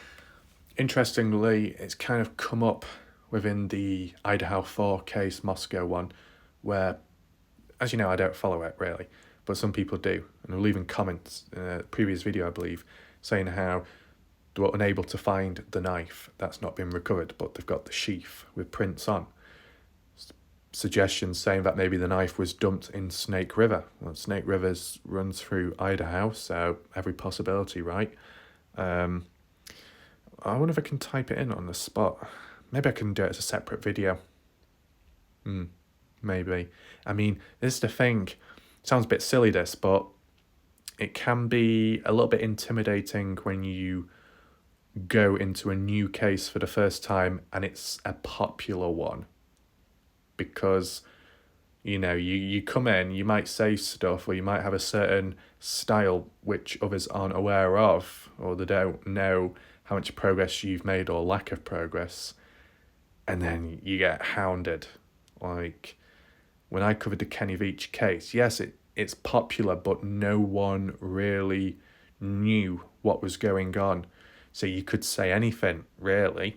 Speaker 1: interestingly, it's kind of come up within the Idaho 4 case, Moscow one, where, as you know, I don't follow it really, but some people do, and they're leaving comments in a previous video, I believe, saying how they were unable to find the knife that's not been recovered, but they've got the sheath with prints on. Suggestions saying that maybe the knife was dumped in Snake River. Well, Snake River runs through Idaho, so every possibility, right? I wonder if I can type it in on the spot. Maybe I can do it as a separate video. Maybe. I mean, this is the thing. Sounds a bit silly, this, but it can be a little bit intimidating when you go into a new case for the first time and it's a popular one. Because, you know, you come in, you might say stuff, or you might have a certain style which others aren't aware of, or they don't know how much progress you've made or lack of progress, and then you get hounded. Like, when I covered the Kenny Veach case, yes, it's popular, but no one really knew what was going on. So you could say anything, really.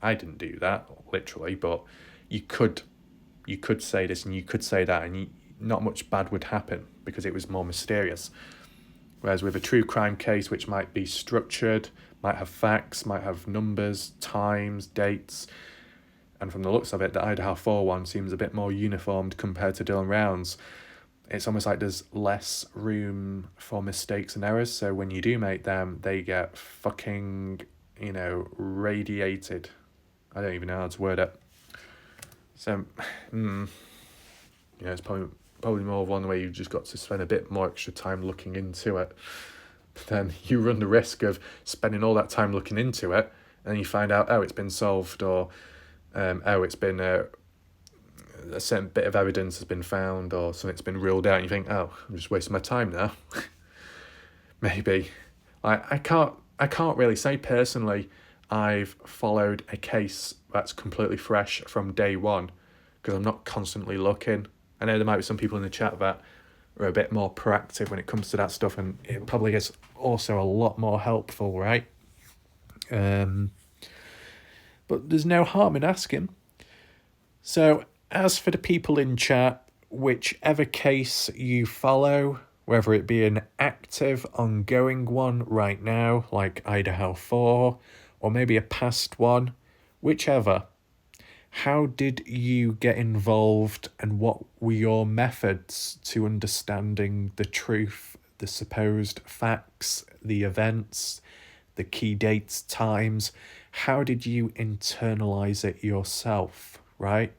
Speaker 1: I didn't do that, literally, but you could say this and you could say that, and not much bad would happen because it was more mysterious. Whereas with a true crime case, which might be structured, might have facts, might have numbers, times, dates, and from the looks of it, the Idaho 4 one seems a bit more uniformed compared to Dylan Rounds. It's almost like there's less room for mistakes and errors, so when you do make them, they get fucking, radiated. I don't even know how to word it. So, it's probably more of one where you've just got to spend a bit more extra time looking into it. But then you run the risk of spending all that time looking into it, and then you find out, it's been solved, or it's been a certain bit of evidence has been found, or something's been ruled out, and you think, I'm just wasting my time now. Maybe. I can't really say personally I've followed a case that's completely fresh from day one, because I'm not constantly looking. I know there might be some people in the chat that are a bit more proactive when it comes to that stuff, and it probably is also a lot more helpful, right? But there's no harm in asking. So as for the people in chat, whichever case you follow, whether it be an active, ongoing one right now, like Idaho 4, or maybe a past one, whichever, how did you get involved, and what were your methods to understanding the truth, the supposed facts, the events, the key dates, times? How did you internalize it yourself, right?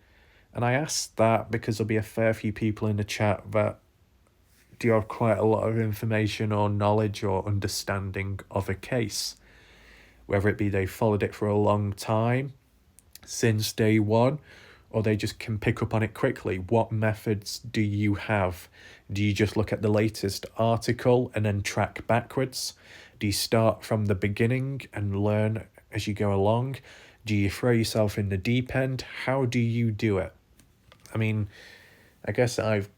Speaker 1: And I asked that because there'll be a fair few people in the chat that do have quite a lot of information or knowledge or understanding of a case. Whether it be they followed it for a long time, since day one, or they just can pick up on it quickly. What methods do you have? Do you just look at the latest article and then track backwards? Do you start from the beginning and learn as you go along? Do you throw yourself in the deep end? How do you do it? I mean, I guess I've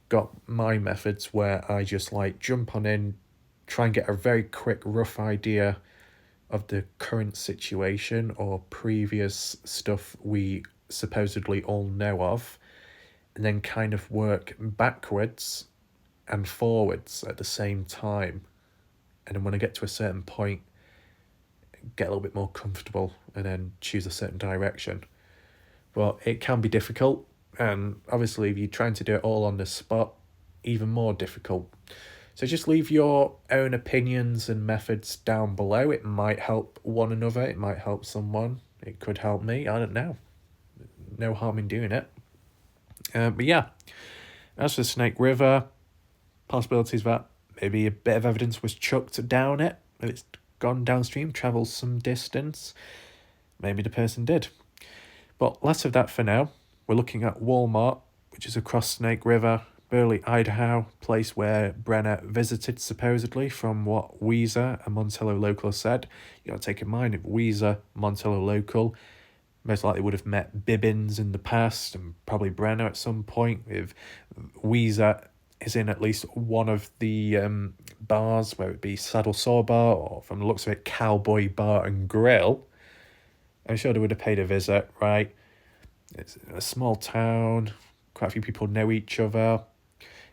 Speaker 1: got my methods where I just jump on in, try and get a very quick rough idea of the current situation or previous stuff we supposedly all know of, and then kind of work backwards and forwards at the same time. And then when I get to a certain point, get a little bit more comfortable and then choose a certain direction. But it can be difficult, and obviously if you're trying to do it all on the spot, even more difficult. So just leave your own opinions and methods down below. It might help one another. It might help someone. It could help me. I don't know. No harm in doing it. But yeah, as for Snake River, Possibilities that maybe a bit of evidence was chucked down it, and it's gone downstream, travelled some distance. Maybe the person did. But less of that for now. We're looking at Walmart, which is across Snake River, Burley, Idaho, place where Brenner visited supposedly, from what Weezer, a Montello local, said. You got to take in mind, if Weezer, Montello local, most likely would have met Bibbins in the past, and probably Brenner at some point. If Weezer is in at least one of the bars, whether it be Saddle Saw Bar or, from the looks of it, Cowboy Bar and Grill, I'm sure they would have paid a visit, right? It's a small town, quite a few people know each other.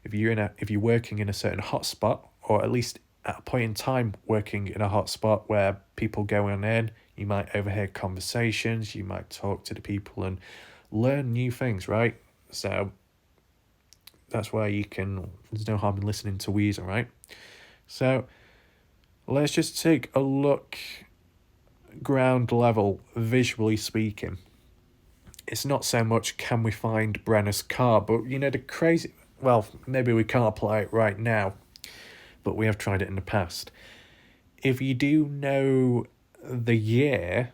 Speaker 1: If you're working in a certain hotspot, or at least at a point in time working in a hotspot where people going in, you might overhear conversations, you might talk to the people and learn new things, right? So that's where there's no harm in listening to Weezer, right? So let's just take a look, ground level, visually speaking. It's not so much can we find Brenner's car, but the crazy, well, maybe we can't apply it right now, but we have tried it in the past. If you do know the year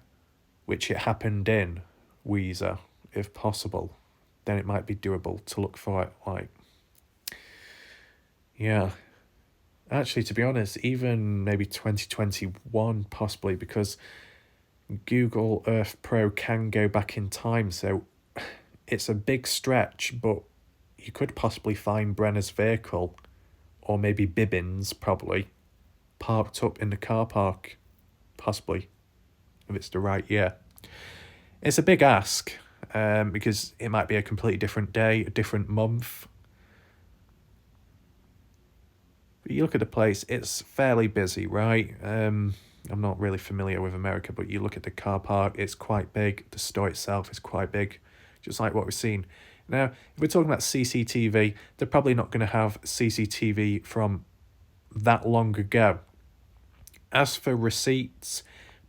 Speaker 1: which it happened in, Weezer, if possible, then it might be doable to look for it. Yeah. Actually, to be honest, even maybe 2021 possibly, because Google Earth Pro can go back in time, so it's a big stretch, but you could possibly find Brenner's vehicle, or maybe Bibbins, probably, parked up in the car park, possibly, if it's the right year. It's a big ask, because it might be a completely different day, a different month. But you look at the place, it's fairly busy, right? I'm not really familiar with America, but you look at the car park, it's quite big. The store itself is quite big, just like what we've seen. Now, if we're talking about CCTV, they're probably not going to have CCTV from that long ago. As for receipts,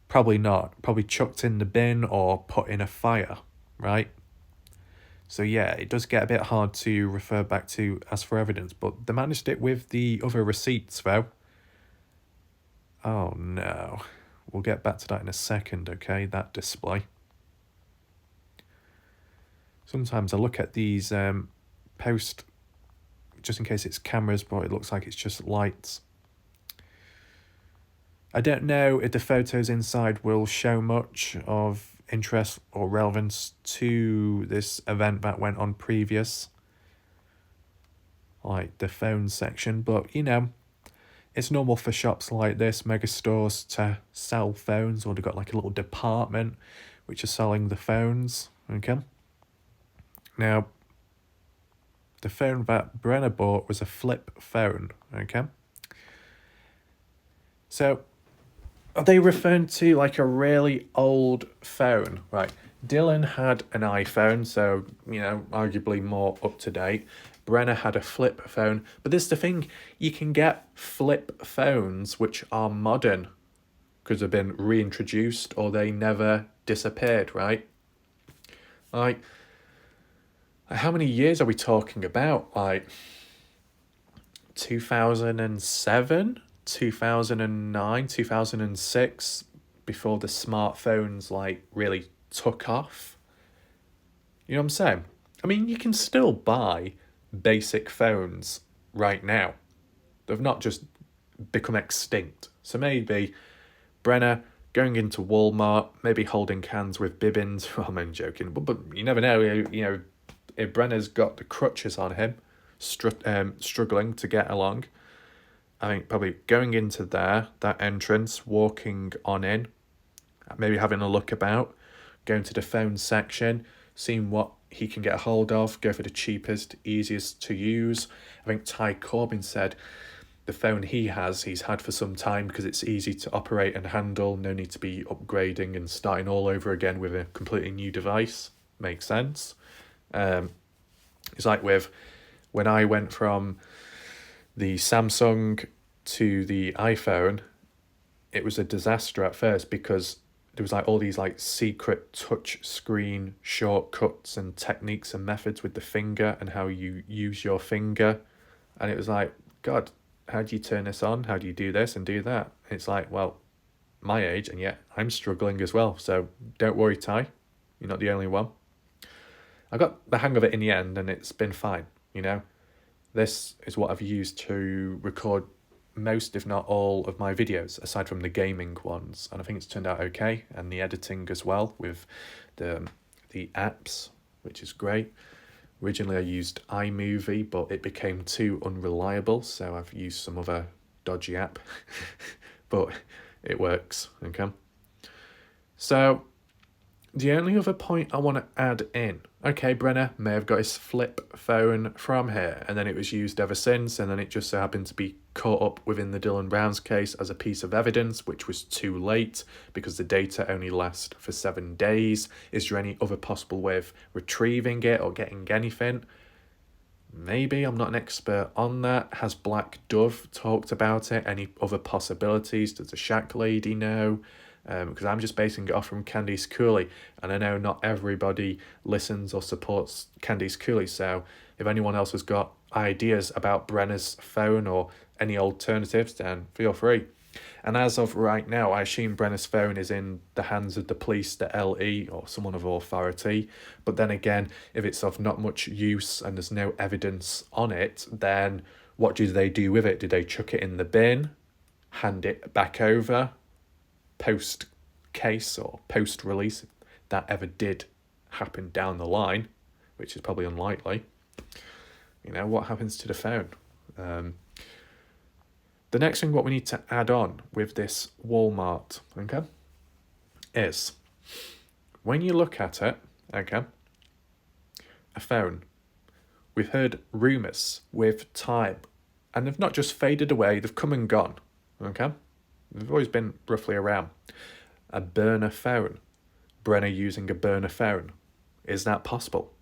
Speaker 1: probably not. Probably chucked in the bin or put in a fire, right? So yeah, it does get a bit hard to refer back to as for evidence, but they managed it with the other receipts, though. Oh no. We'll get back to that in a second, okay? That display. Sometimes I look at these post, just in case it's cameras, but it looks like it's just lights. I don't know if the photos inside will show much of interest or relevance to this event that went on previous, like the phone section, but it's normal for shops like this, mega stores, to sell phones, or they've got like a little department which are selling the phones, okay? Now, the phone that Brenner bought was a flip phone, okay? So, are they referring to like a really old phone? Right. Dylan had an iPhone, so, arguably more up to date. Brenner had a flip phone. But this is the thing, you can get flip phones which are modern because they've been reintroduced or they never disappeared, right? Like, how many years are we talking about? Like, 2007? 2009, 2006, before the smartphones like really took off. You know what I'm saying? I mean, you can still buy basic phones right now. They've not just become extinct. So maybe Brenner going into Walmart, maybe holding hands with Bibbins. Well, I'm joking, but you never know. If Brenner's got the crutches on him, struggling to get along, I think probably going into that entrance, walking on in, maybe having a look about, going to the phone section, seeing what he can get a hold of, go for the cheapest, easiest to use. I think Ty Corbin said the phone he's had for some time because it's easy to operate and handle, no need to be upgrading and starting all over again with a completely new device. Makes sense. It's like when I went from the Samsung to the iPhone, it was a disaster at first because there was like all these like secret touch screen shortcuts and techniques and methods with the finger and how you use your finger, and it was like God, how do you turn this on? How do you do this and do that? It's like, well, my age, and yet I'm struggling as well. So don't worry, Ty. You're not the only one. I got the hang of it in the end, and it's been fine, you know. This is what I've used to record most, if not all, of my videos, aside from the gaming ones. And I think it's turned out okay, and the editing as well with the apps, which is great. Originally I used iMovie, but it became too unreliable, so I've used some other dodgy app. But it works, okay? So the only other point I want to add in, okay, Brenner may have got his flip phone from here, and then it was used ever since, and then it just so happened to be caught up within the Dylan Brown's case as a piece of evidence, which was too late because the data only lasts for 7 days. Is there any other possible way of retrieving it or getting anything? Maybe, I'm not an expert on that. Has Black Dove talked about it? Any other possibilities? Does the Shack Lady know? Because I'm just basing it off from Candice Cooley, and I know not everybody listens or supports Candice Cooley, so if anyone else has got ideas about Brenner's phone or any alternatives, then feel free. And as of right now, I assume Brenner's phone is in the hands of the police, the LE, or someone of authority. But then again, if it's of not much use and there's no evidence on it, then what do they do with it? Do they chuck it in the bin, hand it back over, post-case or post-release, if that ever did happen down the line, which is probably unlikely? You know, what happens to the phone? The next thing what we need to add on with this Walmart, okay, is when you look at it, okay, a phone, we've heard rumours with time, and they've not just faded away, they've come and gone, okay? They've always been roughly around. A burner phone. Brenner using a burner phone. Is that possible?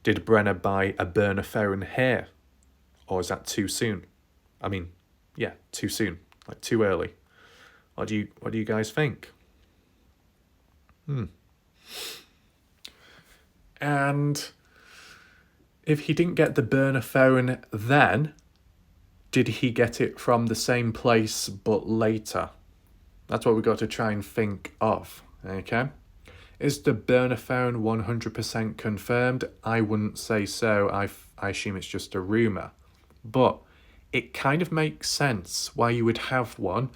Speaker 1: Did Brenner buy a burner phone here? Or is that too soon? I mean, yeah, too soon. Like too early. What do you guys think? And if he didn't get the burner phone then, did he get it from the same place but later? That's what we've got to try and think of, okay? Is the burner phone 100% confirmed? I wouldn't say so. I assume it's just a rumour. But it kind of makes sense why you would have one,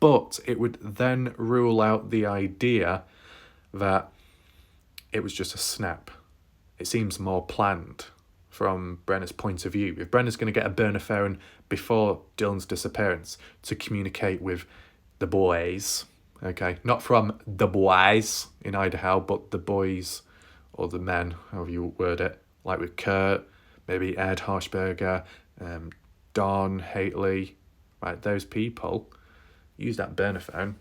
Speaker 1: but it would then rule out the idea that it was just a snap. It seems more planned from Brenner's point of view. If Brenner's going to get a burner phone before Dylan's disappearance to communicate with the boys, okay, not from the boys in Idaho, but the boys or the men, however you word it, like with Kurt, maybe Ed Harshberger, Don Haley, right, those people use that burner phone.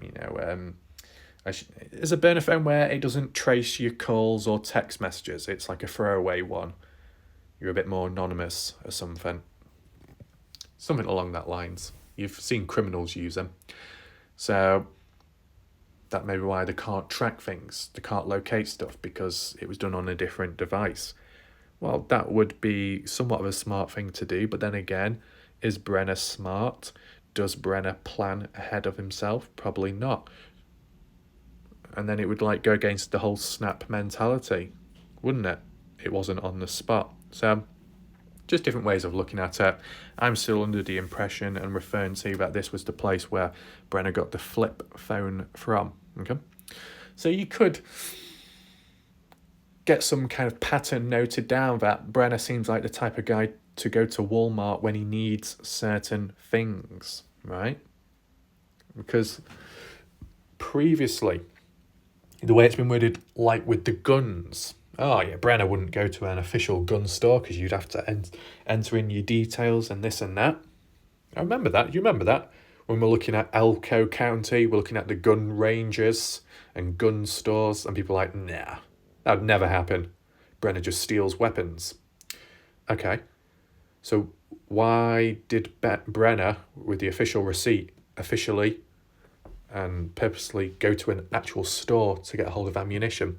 Speaker 1: You know, it's a burner phone where it doesn't trace your calls or text messages. It's like a throwaway one. You're a bit more anonymous or something. Something along that lines. You've seen criminals use them. So that may be why they can't track things. They can't locate stuff because it was done on a different device. Well, that would be somewhat of a smart thing to do. But then again, is Brenner smart? Does Brenner plan ahead of himself? Probably not. And then it would like go against the whole snap mentality, wouldn't it? It wasn't on the spot. So just different ways of looking at it. I'm still under the impression and referring to that this was the place where Brenner got the flip phone from. Okay, so you could get some kind of pattern noted down that Brenner seems like the type of guy to go to Walmart when he needs certain things, right? Because previously, the way it's been worded, like with the guns, oh yeah, Brenner wouldn't go to an official gun store because you'd have to enter in your details and this and that. I remember that. You remember that? When we're looking at Elko County, we're looking at the gun ranges and gun stores, and people are like, nah, that would never happen. Brenner just steals weapons. Okay, so why did Brenner, with the official receipt, officially and purposely go to an actual store to get a hold of ammunition?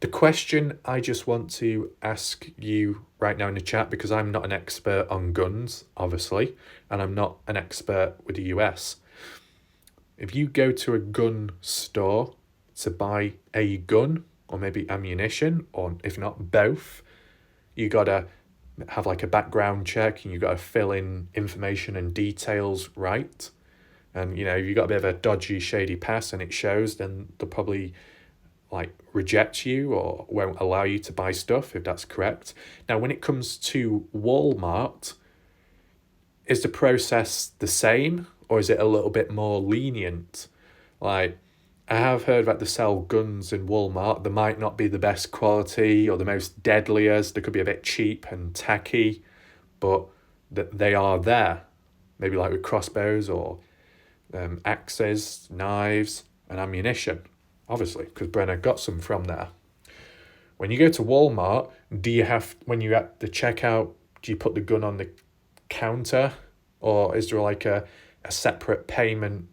Speaker 1: The question I just want to ask you right now in the chat, because I'm not an expert on guns, obviously, and I'm not an expert with the US. If you go to a gun store to buy a gun, or maybe ammunition, or if not both, you gotta have like a background check and you gotta fill in information and details right. And if you got a bit of a dodgy, shady past and it shows, then they'll probably like reject you or won't allow you to buy stuff, if that's correct. Now, when it comes to Walmart, is the process the same or is it a little bit more lenient? Like, I have heard that they sell guns in Walmart. They might not be the best quality or the most deadliest. They could be a bit cheap and tacky, but they are there. Maybe like with crossbows or axes, knives, and ammunition. Obviously, because Brenner got some from there. When you go to Walmart, when you're at the checkout, do you put the gun on the counter? Or is there like a separate payment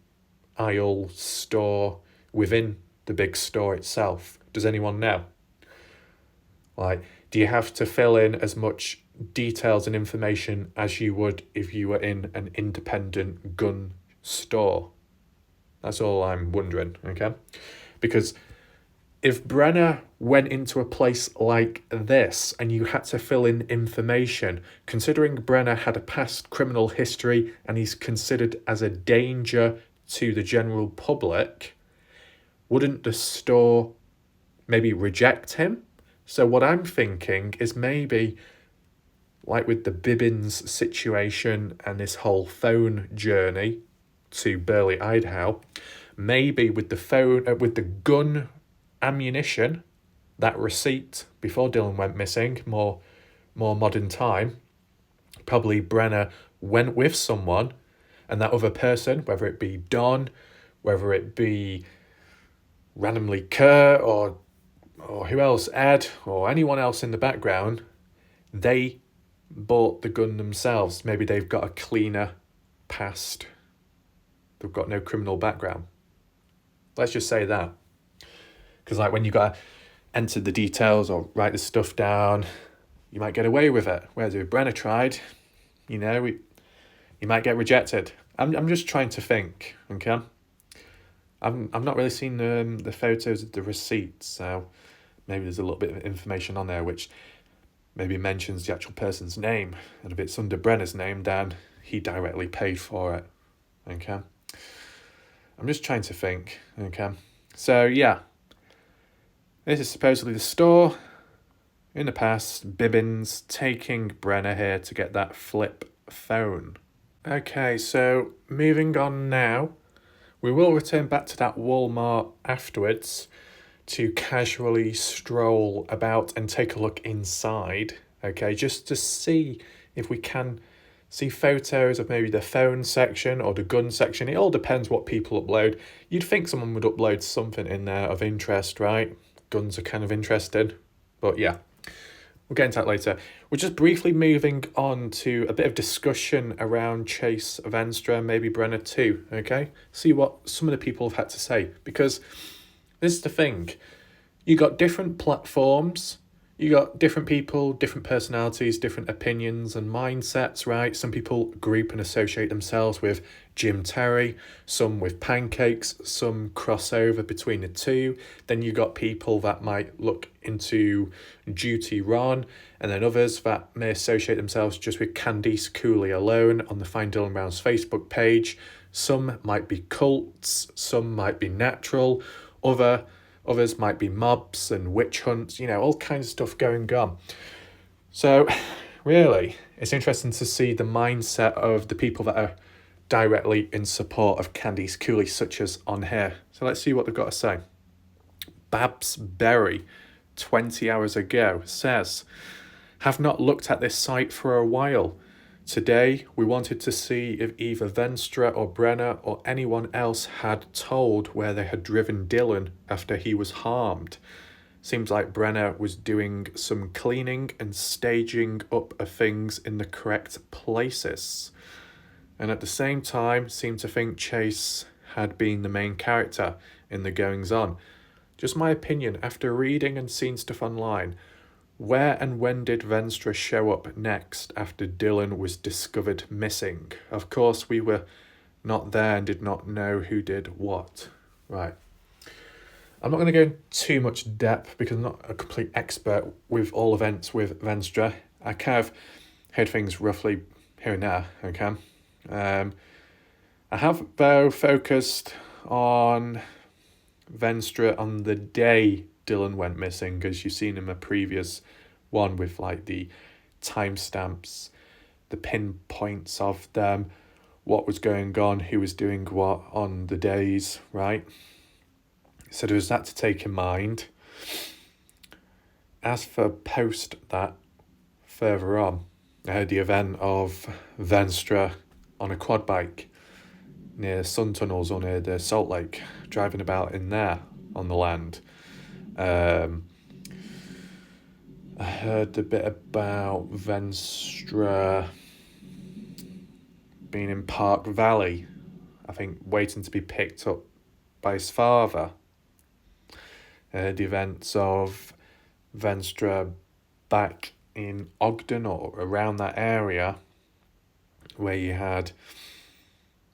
Speaker 1: aisle store within the big store itself? Does anyone know? Like, do you have to fill in as much details and information as you would if you were in an independent gun store? That's all I'm wondering, okay? Because if Brenner went into a place like this and you had to fill in information, considering Brenner had a past criminal history and he's considered as a danger to the general public, wouldn't the store maybe reject him? So what I'm thinking is maybe, like with the Bibbins situation and this whole phone journey to Burley, Idaho, maybe with the gun ammunition, that receipt before Dylan went missing, more modern time, probably Brenner went with someone, and that other person, whether it be Don, whether it be randomly Kerr or who else, Ed, or anyone else in the background, they bought the gun themselves. Maybe they've got a cleaner past. They've got no criminal background. Let's just say that. Because like when you got to enter the details or write the stuff down, you might get away with it. Whereas if Brenner tried, you might get rejected. I'm just trying to think, okay? I've not really seen the photos of the receipts, so maybe there's a little bit of information on there which maybe mentions the actual person's name. And if it's under Brenner's name, then he directly paid for it, okay? I'm just trying to think, okay? So, yeah. This is supposedly the store. In the past, Bibbins taking Brenner here to get that flip phone. Okay, so moving on now. We will return back to that Walmart afterwards to casually stroll about and take a look inside, okay, just to see if we can see photos of maybe the phone section or the gun section. It all depends what people upload. You'd think someone would upload something in there of interest, right? Guns are kind of interesting, but yeah, we'll get into that later. We're just briefly moving on to a bit of discussion around Chase Venstra, maybe Brenner too, okay? See what some of the people have had to say, because this is the thing. You got different platforms, you got different people, different personalities, different opinions and mindsets, right? Some people group and associate themselves with Jim Terry, some with pancakes, some crossover between the two. Then you got people that might look into Duty Ron, and then others that may associate themselves just with Candice Cooley alone on the Find Dylan Brown's Facebook page. Some might be cults, some might be natural, others might be mobs and witch hunts, all kinds of stuff going on. So really, it's interesting to see the mindset of the people that are directly in support of Candice Cooley, such as on here. So let's see what they've got to say. Babs Berry, 20 hours ago, says, have not looked at this site for a while. Today, we wanted to see if either Venstra or Brenner or anyone else had told where they had driven Dylan after he was harmed. Seems like Brenner was doing some cleaning and staging up of things in the correct places. And at the same time, seemed to think Chase had been the main character in the goings-on. Just my opinion, after reading and seeing stuff online, where and when did Venstre show up next after Dylan was discovered missing? Of course, we were not there and did not know who did what. Right. I'm not going to go into too much depth because I'm not a complete expert with all events with Venstre. I kind of heard things roughly here and there, okay? I have, though, focused on Venstre on the day Dylan went missing, because you've seen in a previous one with like the timestamps, the pinpoints of them, what was going on, who was doing what on the days, right? So there was that to take in mind. As for post that, further on, I had the event of Venstre on a quad bike near Sun Tunnels or near the Salt Lake, driving about in there on the land. I heard a bit about Venstre being in Park Valley, I think waiting to be picked up by his father. I heard the events of Venstre back in Ogden or around that area, where you had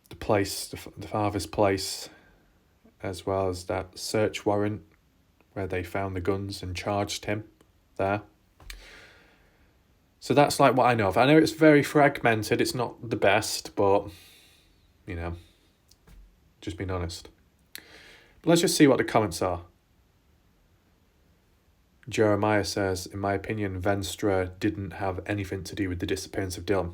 Speaker 1: the place, the father's place, as well as that search warrant where they found the guns and charged him there. So that's like what I know of. I know it's very fragmented, it's not the best, but, you know, just being honest. But let's just see what the comments are. Jeremiah says, in my opinion, Venstre didn't have anything to do with the disappearance of Dylan.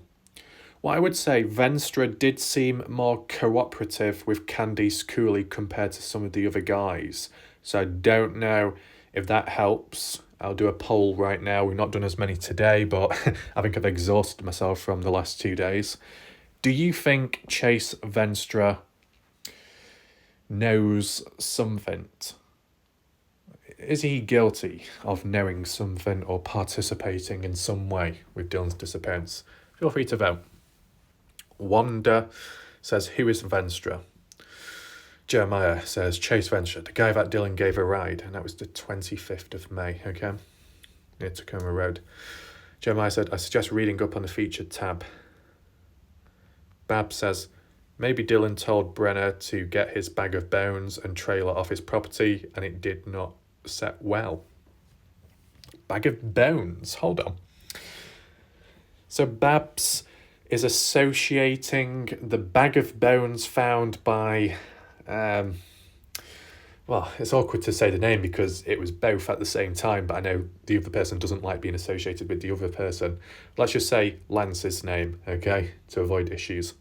Speaker 1: Well, I would say Venstre did seem more cooperative with Candice Cooley compared to some of the other guys. So I don't know if that helps. I'll do a poll right now. We've not done as many today, but I think I've exhausted myself from the last 2 days. Do you think Chase Venstre knows something? Is he guilty of knowing something or participating in some way with Dylan's disappearance? Feel free to vote. Wanda says, who is Venstre? Jeremiah says, Chase Venstre, the guy that Dylan gave a ride, and that was the 25th of May, okay? Near Tacoma Road. Jeremiah said, I suggest reading up on the featured tab. Bab says, maybe Dylan told Brenner to get his bag of bones and trailer off his property, and it did not set well. Bag of bones? Hold on. So Babs is associating the bag of bones found by, well, it's awkward to say the name because it was both at the same time, but I know the other person doesn't like being associated with the other person. Let's just say Lance's name, okay, to avoid issues.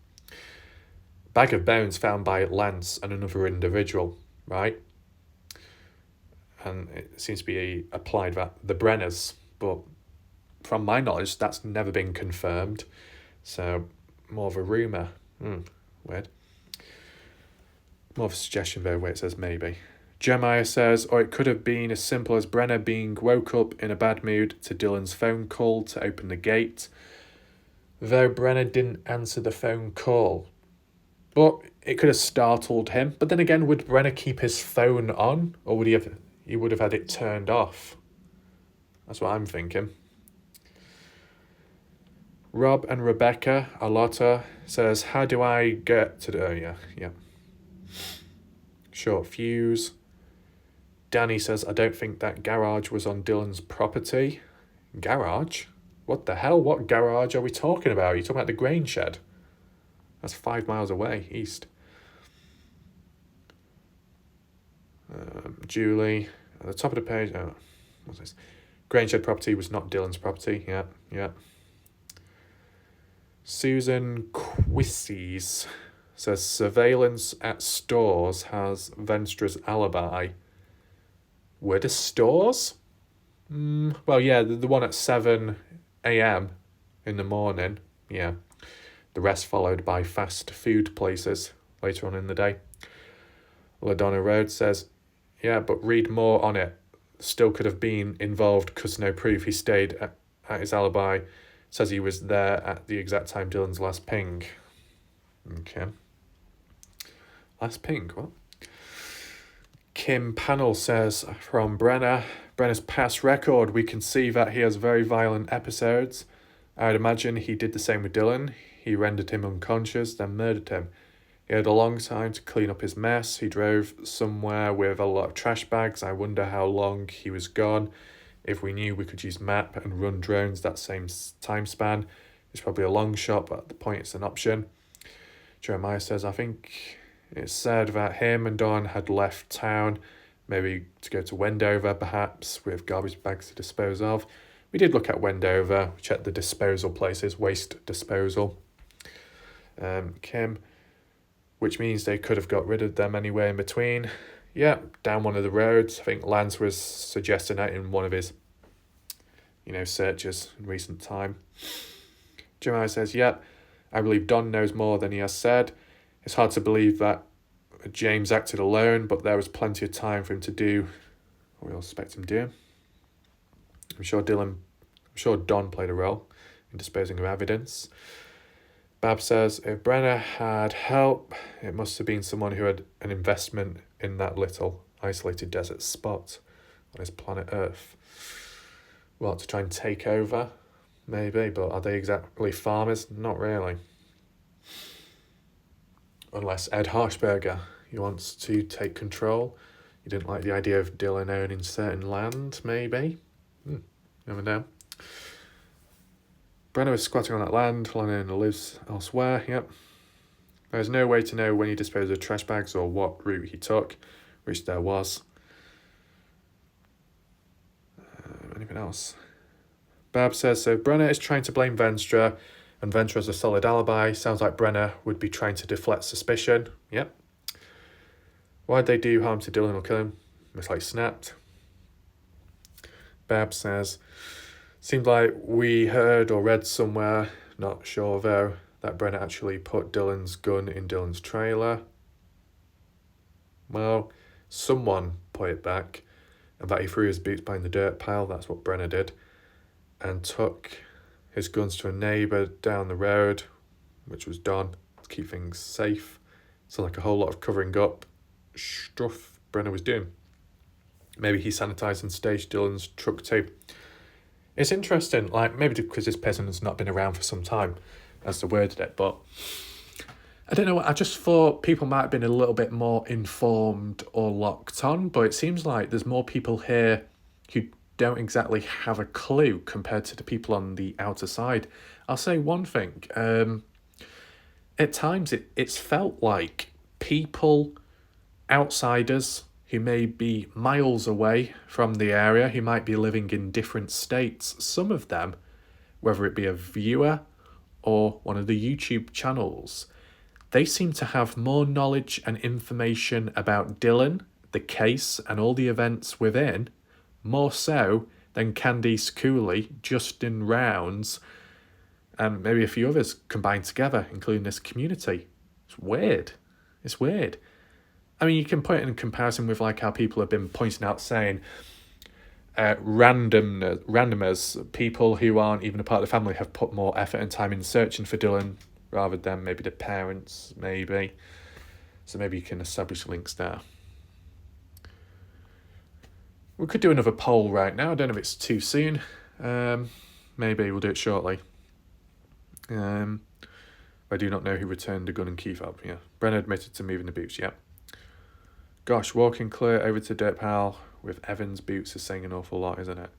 Speaker 1: Bag of bones found by Lance and another individual, right? And it seems to be applied that the Brenners, but from my knowledge, that's never been confirmed. So, more of a rumour. Weird. More of a suggestion though, where it says maybe. Jeremiah says, or it could have been as simple as Brenner being woke up in a bad mood to Dylan's phone call to open the gate. Though Brenner didn't answer the phone call. But it could have startled him. But then again, would Brenner keep his phone on? Or would he would have had it turned off? That's what I'm thinking. Rob and Rebecca Alota says, how do I get to the... yeah. Short fuse. Danny says, I don't think that garage was on Dylan's property. Garage? What the hell? What garage are we talking about? Are you talking about the grain shed? That's 5 miles away, east. Julie, at the top of the page... Oh, what's this? Grain shed property was not Dylan's property. Yeah. Susan Quissies says surveillance at stores has Venstre's alibi. Were the stores? Well, yeah, the one at 7 a.m. in the morning. Yeah. The rest followed by fast food places later on in the day. LaDonna Road says, yeah, but read more on it. Still could have been involved because no proof. He stayed at his alibi. Says he was there at the exact time Dylan's last ping. Okay. Last ping, what? Kim Panel says from Brenner's past record, we can see that he has very violent episodes. I'd imagine he did the same with Dylan. He rendered him unconscious, then murdered him. He had a long time to clean up his mess. He drove somewhere with a lot of trash bags. I wonder how long he was gone. If we knew we could use map and run drones that same time span, it's probably a long shot, but at the point it's an option. Jeremiah says, I think it's said that him and Don had left town, maybe to go to Wendover, perhaps, with garbage bags to dispose of. We did look at Wendover, check the disposal places, waste disposal. Kim, which means they could have got rid of them anywhere in between. Yeah, down one of the roads. I think Lance was suggesting that in one of his, searches in recent time. Jeremiah says, yeah, I believe Don knows more than he has said. It's hard to believe that James acted alone, but there was plenty of time for him to do what we all suspect him doing. I'm sure Don played a role in disposing of evidence. Bab says, if Brenner had help, it must have been someone who had an investment in that little isolated desert spot on his planet Earth. Well, to try and take over, maybe, but are they exactly farmers? Not really. Unless Ed Harshberger, he wants to take control. He didn't like the idea of Dylan owning certain land, maybe. Never know. Brenner was squatting on that land, Lana lives elsewhere, yep. There's no way to know when he disposed of trash bags or what route he took, which there was. Anything else? Bab says, so Brenner is trying to blame Venstra, and Venstra has a solid alibi. Sounds like Brenner would be trying to deflect suspicion. Yep. Why'd they do harm to Dylan or kill him? It's like snapped. Bab says, seemed like we heard or read somewhere, not sure though, that Brenner actually put Dylan's gun in Dylan's trailer. Well, someone put it back, and that he threw his boots behind the dirt pile, that's what Brenner did, and took his guns to a neighbour down the road, which was Don, to keep things safe. So like a whole lot of covering up stuff Brenner was doing. Maybe he sanitised and staged Dylan's truck too. It's interesting, like maybe because this person has not been around for some time, as the worded it, but I don't know, I just thought people might have been a little bit more informed or locked on, but it seems like there's more people here who don't exactly have a clue compared to the people on the outer side. I'll say one thing, at times it's felt like people, outsiders, who may be miles away from the area, who might be living in different states, some of them, whether it be a viewer or one of the YouTube channels, they seem to have more knowledge and information about Dylan, the case, and all the events within, more so than Candice Cooley, Justin Rounds, and maybe a few others combined together, including this community. It's weird. It's weird. I mean, you can put it in comparison with like how people have been pointing out saying randomers, people who aren't even a part of the family, have put more effort and time in searching for Dylan rather than maybe the parents, maybe. So maybe you can establish links there. We could do another poll right now. I don't know if it's too soon. Maybe we'll do it shortly. I do not know who returned the gun and key fob. Yeah, Brenner admitted to moving the boots. Yep. Gosh, walking clear over to dirt pile with Evan's boots is saying an awful lot, isn't it?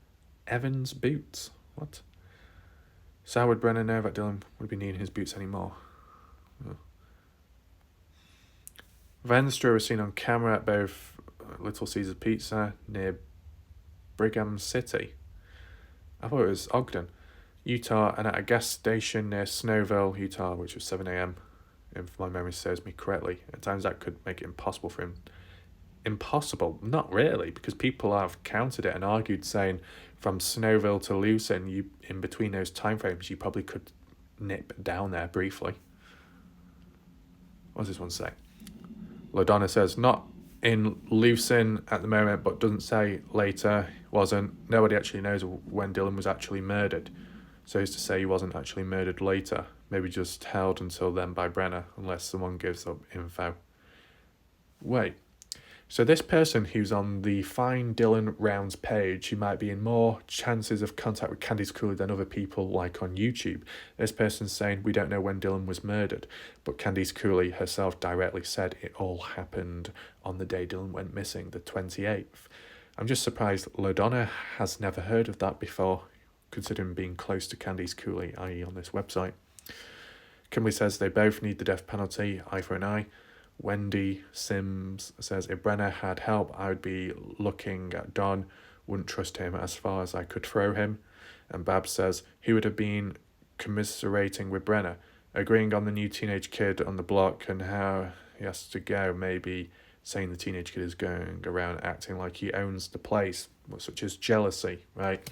Speaker 1: Evan's boots? What? So how would Brenner know that Dylan would be needing his boots anymore? Oh. Venstra was seen on camera at both Little Caesars Pizza near Brigham City. I thought it was Ogden, Utah, and at a gas station near Snowville, Utah, which was 7 a.m, if my memory serves me correctly. At times that could make it impossible for him. Impossible? Not really, because people have countered it and argued, saying from Snowville to Lucin, you in between those timeframes, you probably could nip down there briefly. What does this one say? LaDonna says, not in Lucin at the moment, but doesn't say later. Wasn't. Nobody actually knows when Dylan was actually murdered. So who's to say he wasn't actually murdered later? Maybe just held until then by Brenner, unless someone gives up info. Wait. So this person who's on the Find Dylan Rounds page, who might be in more chances of contact with Candice Cooley than other people like on YouTube. This person's saying, we don't know when Dylan was murdered, but Candice Cooley herself directly said it all happened on the day Dylan went missing, the 28th. I'm just surprised LaDonna has never heard of that before, considering being close to Candice Cooley, i.e. on this website. Kimberly says they both need the death penalty, eye for an eye. Wendy Sims says, if Brenner had help, I would be looking at Don, wouldn't trust him as far as I could throw him. And Babs says, he would have been commiserating with Brenner, agreeing on the new teenage kid on the block and how he has to go, maybe saying the teenage kid is going around acting like he owns the place, such as jealousy, right?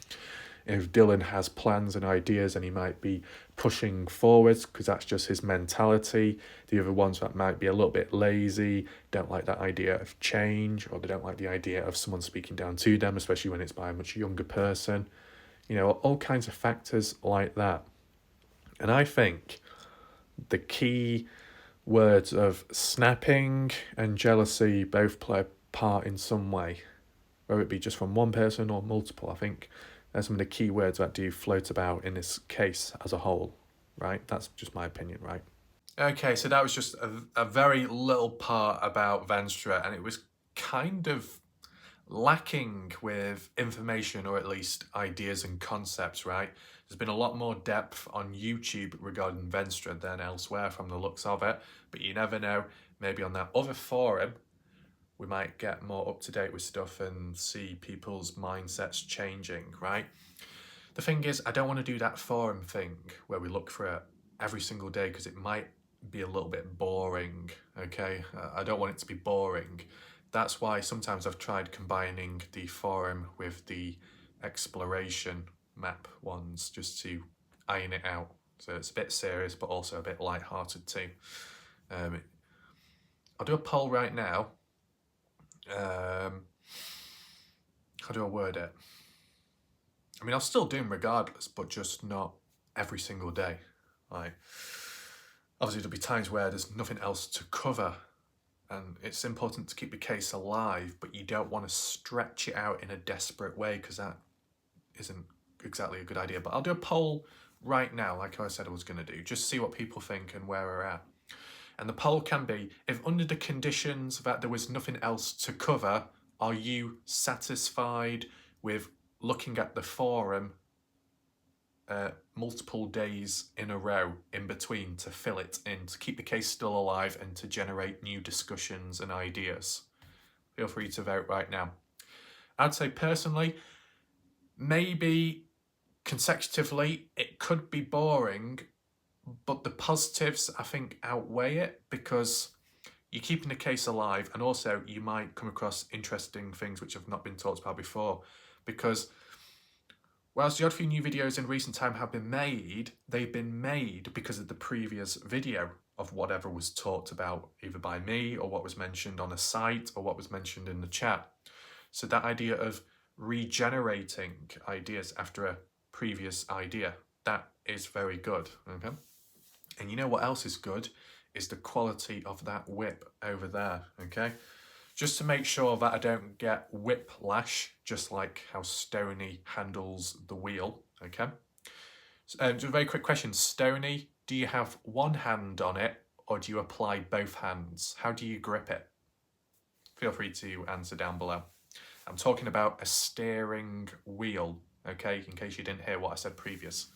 Speaker 1: If Dylan has plans and ideas and he might be pushing forwards because that's just his mentality. The other ones that might be a little bit lazy, don't like that idea of change, or they don't like the idea of someone speaking down to them, especially when it's by a much younger person. You know, all kinds of factors like that. And I think the key words of snapping and jealousy both play a part in some way, whether it be just from one person or multiple. I think there's some of the key words that do float about in this case as a whole, right? That's just my opinion, right? Okay, so that was just a very little part about Venstre, and it was kind of lacking with information, or at least ideas and concepts, right? There's been a lot more depth on YouTube regarding Venstre than elsewhere from the looks of it, but you never know, maybe on that other forum, we might get more up to date with stuff and see people's mindsets changing, right? The thing is, I don't want to do that forum thing where we look for it every single day because it might be a little bit boring, okay? I don't want it to be boring. That's why sometimes I've tried combining the forum with the exploration map ones just to iron it out. So it's a bit serious, but also a bit light-hearted too. I'll do a poll right now. How do I word it? I mean, I'll still do them regardless, but just not every single day. Like, obviously there'll be times where there's nothing else to cover, and it's important to keep the case alive, but you don't want to stretch it out in a desperate way because that isn't exactly a good idea. But I'll do a poll right now, like I said I was going to do, just see what people think and where we're at. And the poll can be, if under the conditions that there was nothing else to cover, are you satisfied with looking at the forum multiple days in a row in between to fill it in, to keep the case still alive and to generate new discussions and ideas? Feel free to vote right now. I'd say personally, maybe consecutively it could be boring, but the positives, I think, outweigh it because you're keeping the case alive, and also you might come across interesting things which have not been talked about before. Because whilst the odd few new videos in recent time have been made, they've been made because of the previous video of whatever was talked about, either by me or what was mentioned on a site or what was mentioned in the chat. So that idea of regenerating ideas after a previous idea, that is very good, okay? And you know what else is good? Is the quality of that whip over there, okay? Just to make sure that I don't get whiplash, just like how Stoney handles the wheel, okay? Just a very quick question. Stoney, do you have one hand on it or do you apply both hands? How do you grip it? Feel free to answer down below. I'm talking about a steering wheel, okay? In case you didn't hear what I said previous.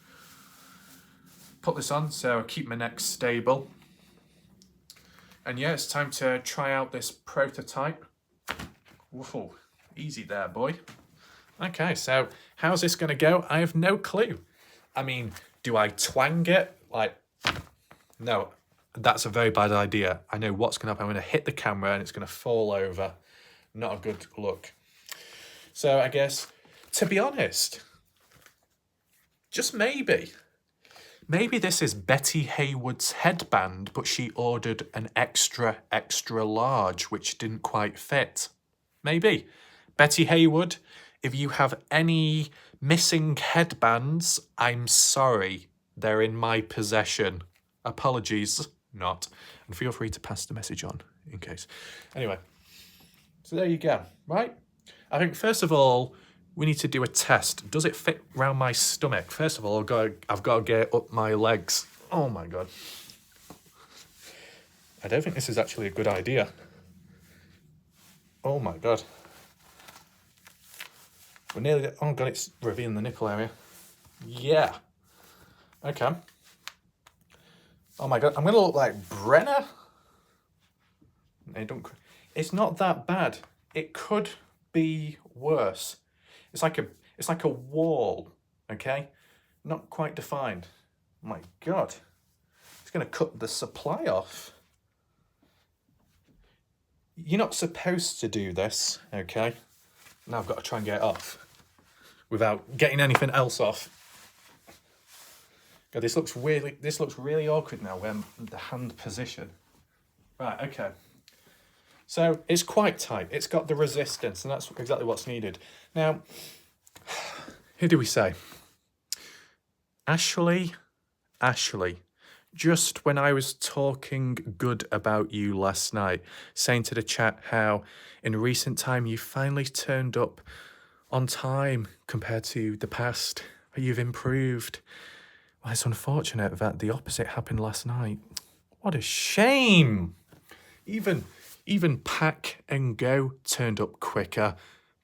Speaker 1: Put this on so I keep my neck stable. And yeah, it's time to try out this prototype. Whoa, easy there, boy. Okay, so how's this going to go? I have no clue. I mean, do I twang it? Like, no, that's a very bad idea. I know what's going to happen. I'm going to hit the camera and it's going to fall over. Not a good look. So I guess, to be honest, just maybe this is Betty Haywood's headband, but she ordered an extra large, which didn't quite fit. Maybe. Betty Haywood, if you have any missing headbands, I'm sorry. They're in my possession. Apologies, not. And feel free to pass the message on, in case. Anyway. So there you go, right? I think first of all, we need to do a test. Does it fit around my stomach? First of all, I've got to get up my legs. Oh my God. I don't think this is actually a good idea. Oh my God. We're nearly there. Oh God, it's revealing the nipple area. Yeah. Okay. Oh my God, I'm gonna look like Brenner. It's not that bad. It could be worse. It's like a wall, okay? Not quite defined. Oh my God. It's gonna cut the supply off. You're not supposed to do this, okay? Now I've got to try and get it off without getting anything else off. God, this looks really awkward now when the hand position. Right, okay. So it's quite tight. It's got the resistance, and that's exactly what's needed. Now, who do we say? Ashley, just when I was talking good about you last night, saying to the chat how in recent time you finally turned up on time compared to the past, you've improved. Well, it's unfortunate that the opposite happened last night. What a shame. Even Pack and Go turned up quicker,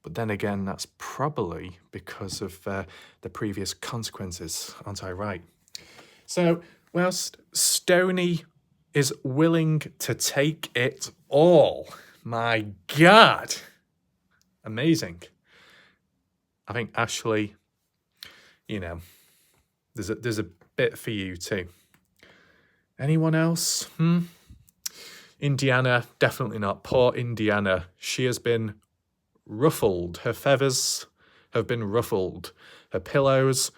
Speaker 1: but then again, that's probably because of the previous consequences, aren't I right? So, whilst Stoney is willing to take it all, my God, amazing. I think Ashley, there's a bit for you too. Anyone else? Indiana, definitely not. Poor Indiana. She has been ruffled. Her feathers have been ruffled. Her pillows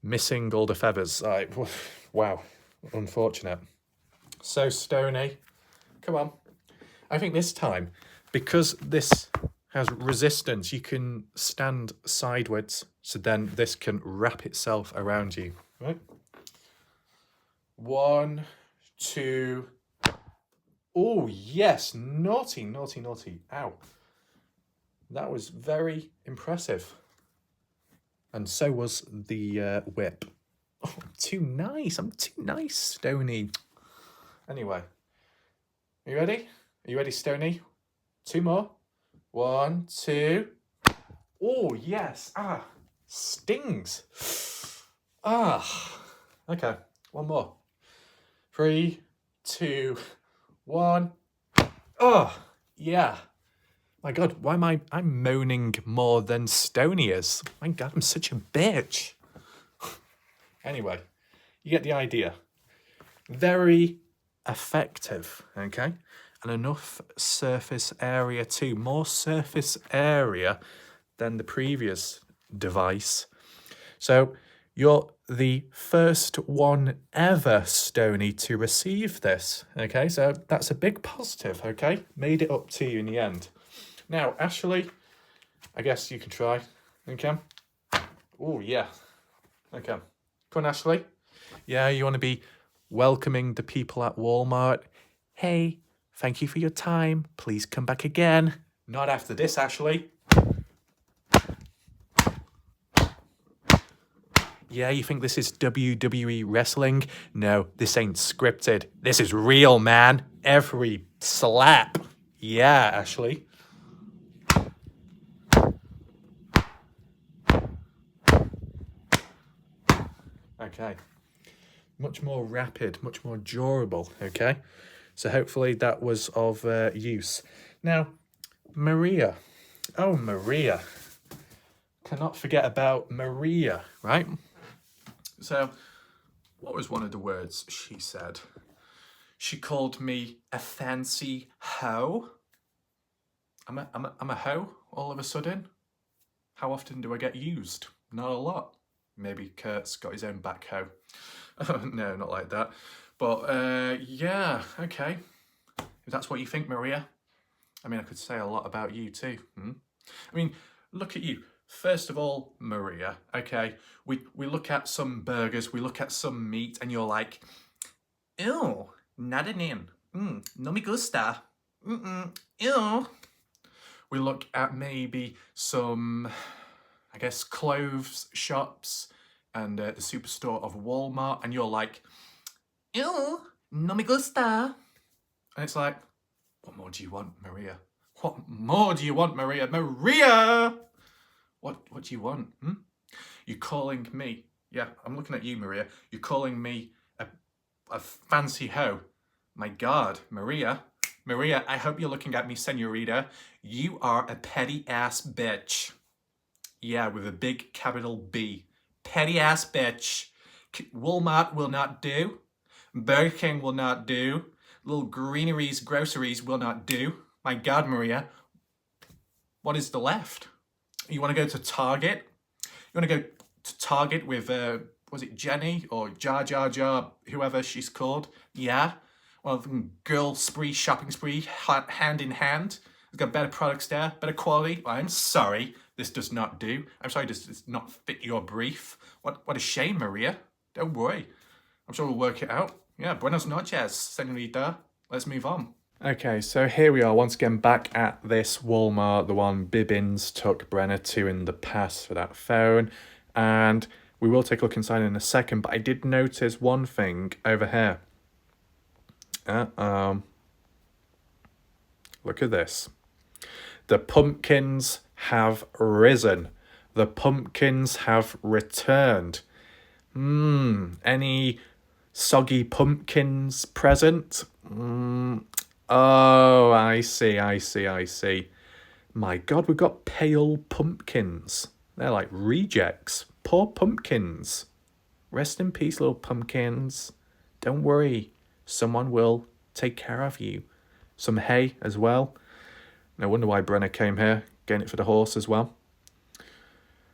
Speaker 1: missing all the feathers. Wow, unfortunate. So Stoney, come on. I think this time, because this has resistance, you can stand sideways, so then this can wrap itself around you. Right? 1, 2. Oh, yes. Naughty. Ow. That was very impressive. And so was the whip. Oh, I'm too nice, Stoney. Anyway. Are you ready? Are you ready, Stoney? 2 more. 1, 2. Oh, yes. Stings. Okay. 1 more. 3, 2, 1. Oh, yeah. My God, why am I'm moaning more than Stoney is? My God, I'm such a bitch. Anyway, you get the idea. Very effective, okay? And enough surface area too. More surface area than the previous device. So you're the first one ever, Stoney, to receive this. Okay, so that's a big positive, okay? Made it up to you in the end. Now, Ashley, I guess you can try. Okay? Oh, yeah. Okay. Come on, Ashley. Yeah, you want to be welcoming the people at Walmart. Hey, thank you for your time. Please come back again. Not after this, Ashley. Yeah, you think this is WWE wrestling? No, this ain't scripted. This is real, man. Every slap. Yeah, Ashley. Okay. Much more rapid, much more durable, okay? So hopefully that was of use. Now, Maria. Oh, Maria. Cannot forget about Maria, right? So, what was one of the words she said? She called me a fancy hoe. I'm a hoe all of a sudden. How often do I get used? Not a lot. Maybe Kurt's got his own backhoe. No, not like that. But yeah, okay. If that's what you think, Maria. I mean, I could say a lot about you too. I mean, look at you. First of all, Maria, okay, we look at some burgers, we look at some meat, and you're like, ew, nada nin, no me gusta, ew. We look at maybe some, I guess, clothes shops and the superstore of Walmart, and you're like, ew, no me gusta. And it's like, what more do you want, Maria? What more do you want, Maria? Maria! What do you want? You calling me? Yeah, I'm looking at you, Maria. You're calling me a fancy hoe. My God, Maria. Maria, I hope you're looking at me, senorita. You are a petty ass bitch. Yeah, with a big capital B. Petty ass bitch. Walmart will not do. Burger King will not do. Little greeneries, groceries will not do. My God, Maria. What is the left? You want to go to Target? You want to go to Target with, was it Jenny or Jar Jar Jar, whoever she's called? Yeah. Well, girl spree, shopping spree, hand in hand. We've got better products there, better quality. I'm sorry, this does not do. I'm sorry, this does not fit your brief. What a shame, Maria. Don't worry. I'm sure we'll work it out. Yeah, buenos noches, senorita. Let's move on. Okay, so here we are once again back at this Walmart, the one Bibbins took Brenner to in the past for that phone. And we will take a look inside in a second, but I did notice one thing over here. Look at this. The pumpkins have risen. The pumpkins have returned. Any soggy pumpkins present? Oh, I see. My God, we've got pale pumpkins. They're like rejects. Poor pumpkins. Rest in peace, little pumpkins. Don't worry. Someone will take care of you. Some hay as well. No wonder why Brenner came here, getting it for the horse as well.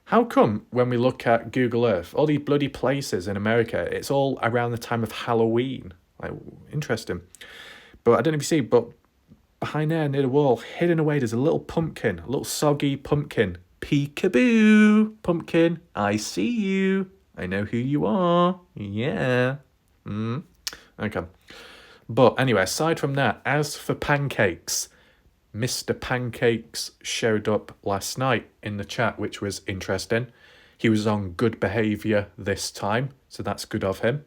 Speaker 1: How come when we look at Google Earth, all these bloody places in America, it's all around the time of Halloween? Like, interesting. But I don't know if you see, but behind there near the wall, hidden away, there's a little pumpkin, a little soggy pumpkin. Peekaboo, pumpkin, I see you. I know who you are. Yeah. Okay. But anyway, aside from that, as for pancakes, Mr. Pancakes showed up last night in the chat, which was interesting. He was on good behaviour this time, so that's good of him.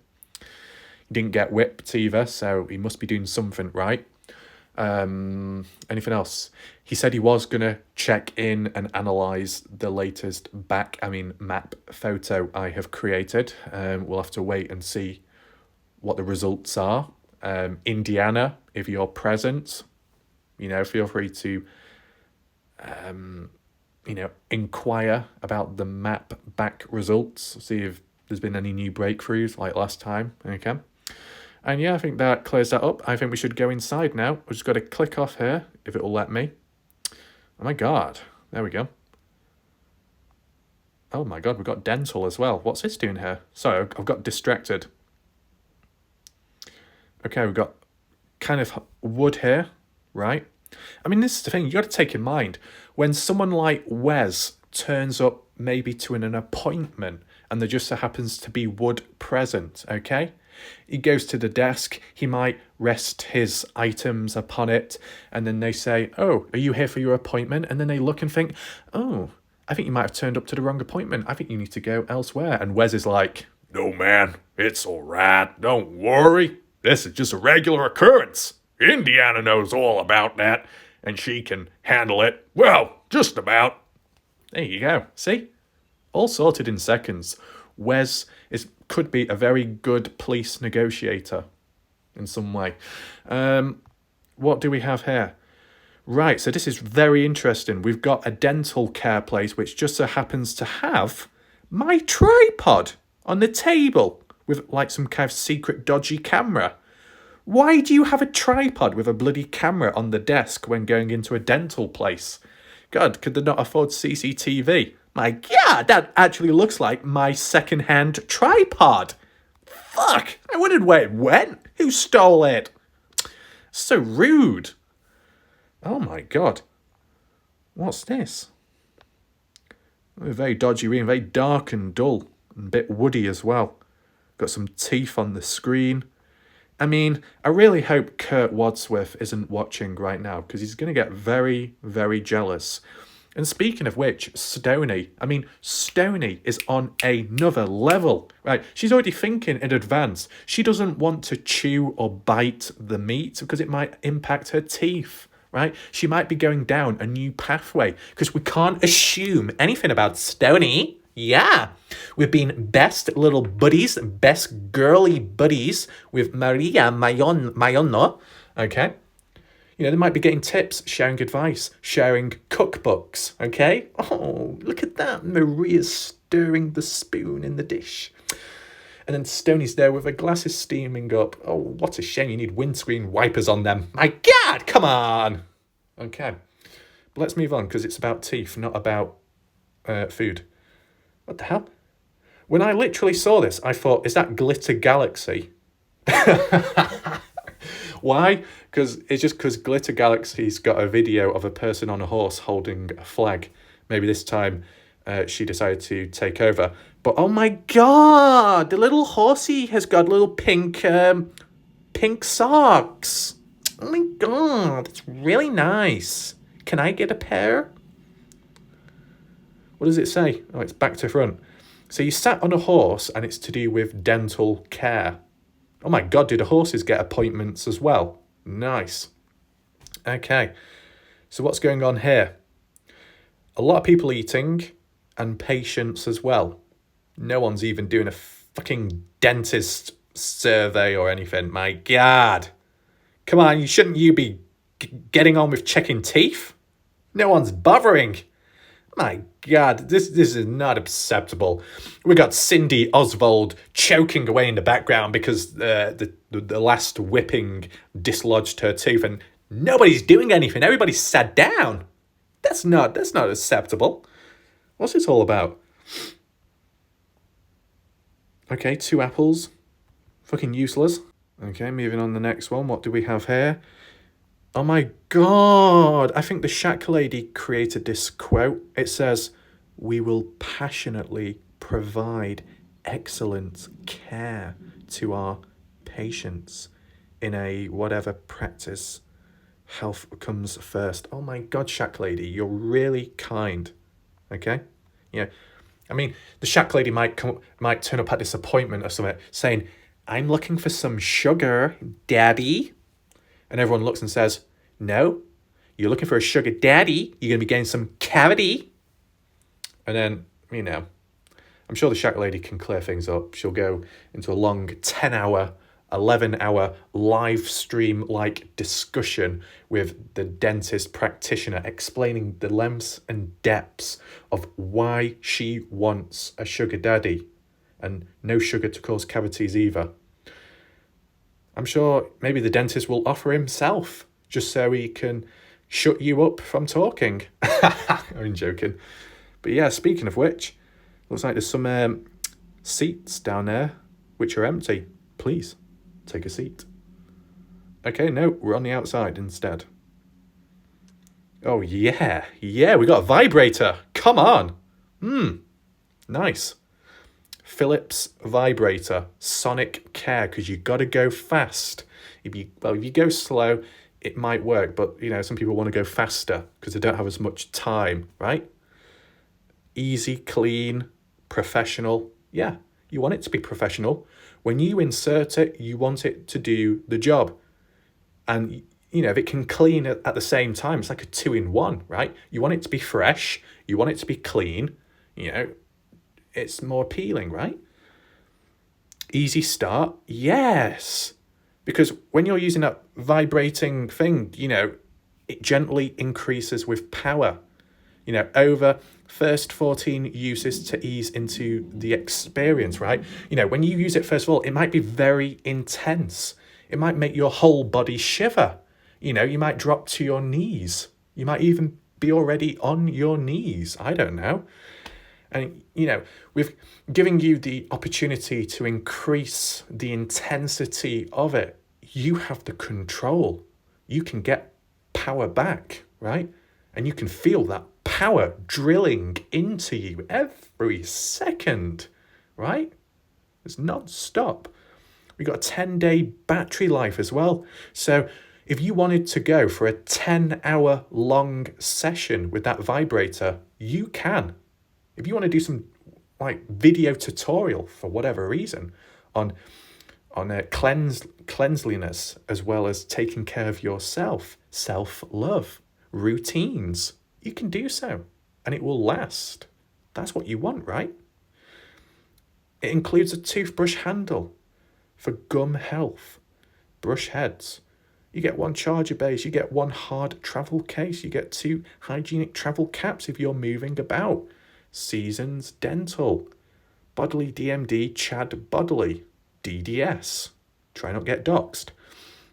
Speaker 1: He didn't get whipped either, so he must be doing something right. Anything else? He said he was going to check in and analyse the latest map photo I have created. We'll have to wait and see what the results are. Indiana, if you're present, feel free to, inquire about the map back results, see if there's been any new breakthroughs like last time, okay? And yeah, I think that clears that up. I think we should go inside now. We've just got to click off here, if it will let me. Oh my God, there we go. Oh my God, we've got dental as well. What's this doing here? Sorry, I've got distracted. Okay, we've got kind of wood here, right? I mean, this is the thing, you got to take in mind, when someone like Wes turns up maybe to an appointment and there just so happens to be wood present, okay? He goes to the desk, he might rest his items upon it, and then they say, oh, are you here for your appointment? And then they look and think, oh, I think you might have turned up to the wrong appointment. I think you need to go elsewhere. And Wes is like, no, man, it's all right. Don't worry. This is just a regular occurrence. Indiana knows all about that, and she can handle it. Well, just about. There you go. See? All sorted in seconds. Wes could be a very good police negotiator in some way. What do we have here? Right, so this is very interesting. We've got a dental care place which just so happens to have my tripod on the table with like some kind of secret dodgy camera. Why do you have a tripod with a bloody camera on the desk when going into a dental place? God, could they not afford CCTV? My God, that actually looks like my second-hand tripod. Fuck, I wondered where it went. Who stole it? So rude. Oh my God. What's this? Very dodgy ring, very dark and dull, and a bit woody as well. Got some teeth on the screen. I mean, I really hope Kurt Wadsworth isn't watching right now because he's going to get very, very jealous. And speaking of which, Stoney is on another level, right? She's already thinking in advance. She doesn't want to chew or bite the meat because it might impact her teeth, right? She might be going down a new pathway because we can't assume anything about Stoney. Yeah, we've been best little buddies, best girly buddies with Maria Mayono, okay? You know, they might be getting tips, sharing advice, sharing cookbooks, okay? Oh, look at that. Maria's stirring the spoon in the dish. And then Stoney's there with her glasses steaming up. Oh, what a shame you need windscreen wipers on them. My God, come on. Okay, but let's move on because it's about teeth, not about food. What the hell? When I literally saw this, I thought, is that Glitter Galaxy? Why? Because Glitter Galaxy's got a video of a person on a horse holding a flag. Maybe this time she decided to take over. But oh my God, the little horsey has got little pink socks. Oh my God, it's really nice. Can I get a pair? What does it say? Oh, it's back to front. So you sat on a horse and it's to do with dental care. Oh my God, do the horses get appointments as well? Nice. Okay, so what's going on here? A lot of people eating and patients as well. No one's even doing a fucking dentist survey or anything. My God. Come on, shouldn't you be getting on with checking teeth? No one's bothering. My God, this is not acceptable. We got Cindy Oswald choking away in the background because the last whipping dislodged her tooth, and nobody's doing anything. Everybody's sat down. That's not acceptable. What's this all about? Okay, 2 apples. Fucking useless. Okay, moving on to the next one. What do we have here? Oh my God, I think the Shack Lady created this quote. It says, "We will passionately provide excellent care to our patients in a whatever practice. Health comes first." Oh my God, Shack Lady, you're really kind, okay? Yeah, I mean, the Shack Lady might turn up at this appointment or something saying, "I'm looking for some sugar, Daddy." And everyone looks and says, "No, you're looking for a sugar daddy. You're going to be getting some cavity." And then, you know, I'm sure the Shack Lady can clear things up. She'll go into a long 10-hour, 11-hour live stream-like discussion with the dentist practitioner explaining the lengths and depths of why she wants a sugar daddy and no sugar to cause cavities either. I'm sure maybe the dentist will offer himself just so he can shut you up from talking. I'm joking. But yeah, speaking of which, looks like there's some seats down there which are empty. Please, take a seat. Okay, no, we're on the outside instead. Oh yeah, we got a vibrator. Come on. Nice. Philips vibrator, sonic care, because you got to go fast. If you go slow, it might work, but you know, some people want to go faster because they don't have as much time, right? Easy, clean, professional. Yeah, you want it to be professional. When you insert it, you want it to do the job. And you know, if it can clean at the same time, it's like a 2-in-1, right? You want it to be fresh, you want it to be clean, you know, it's more appealing, right? Easy start, yes. Because when you're using that vibrating thing, you know, it gently increases with power. You know, over first 14 uses to ease into the experience, right? You know, when you use it, first of all, it might be very intense. It might make your whole body shiver. You know, you might drop to your knees. You might even be already on your knees. I don't know. And, you know, with giving you the opportunity to increase the intensity of it, you have the control. You can get power back, right? And you can feel that power drilling into you every second, right? It's non-stop. We've got a 10-day battery life as well. So if you wanted to go for a 10-hour long session with that vibrator, you can. If you want to do some like video tutorial for whatever reason on cleanliness as well as taking care of yourself, self-love, routines, you can do so and it will last. That's what you want, right? It includes a toothbrush handle for gum health, brush heads. You get 1 charger base, you get 1 hard travel case, you get 2 hygienic travel caps if you're moving about. Seasons Dental, Bodily DMD, Chad Bodily, DDS. Try not get doxed.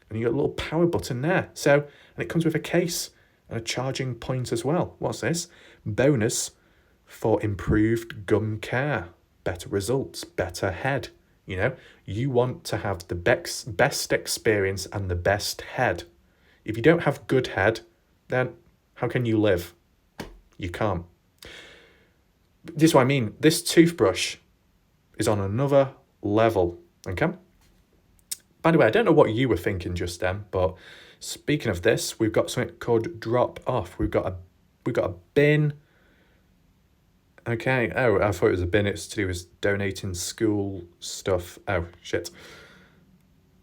Speaker 1: And you got a little power button there. So, and it comes with a case and a charging point as well. What's this? Bonus for improved gum care, better results, better head. You know, you want to have the best experience and the best head. If you don't have good head, then how can you live? You can't. This is what I mean. This toothbrush is on another level, okay? By the way, I don't know what you were thinking just then, but speaking of this, we've got something called Drop Off. We've got a bin. Okay. Oh, I thought it was a bin. It's to do with donating school stuff. Oh, shit.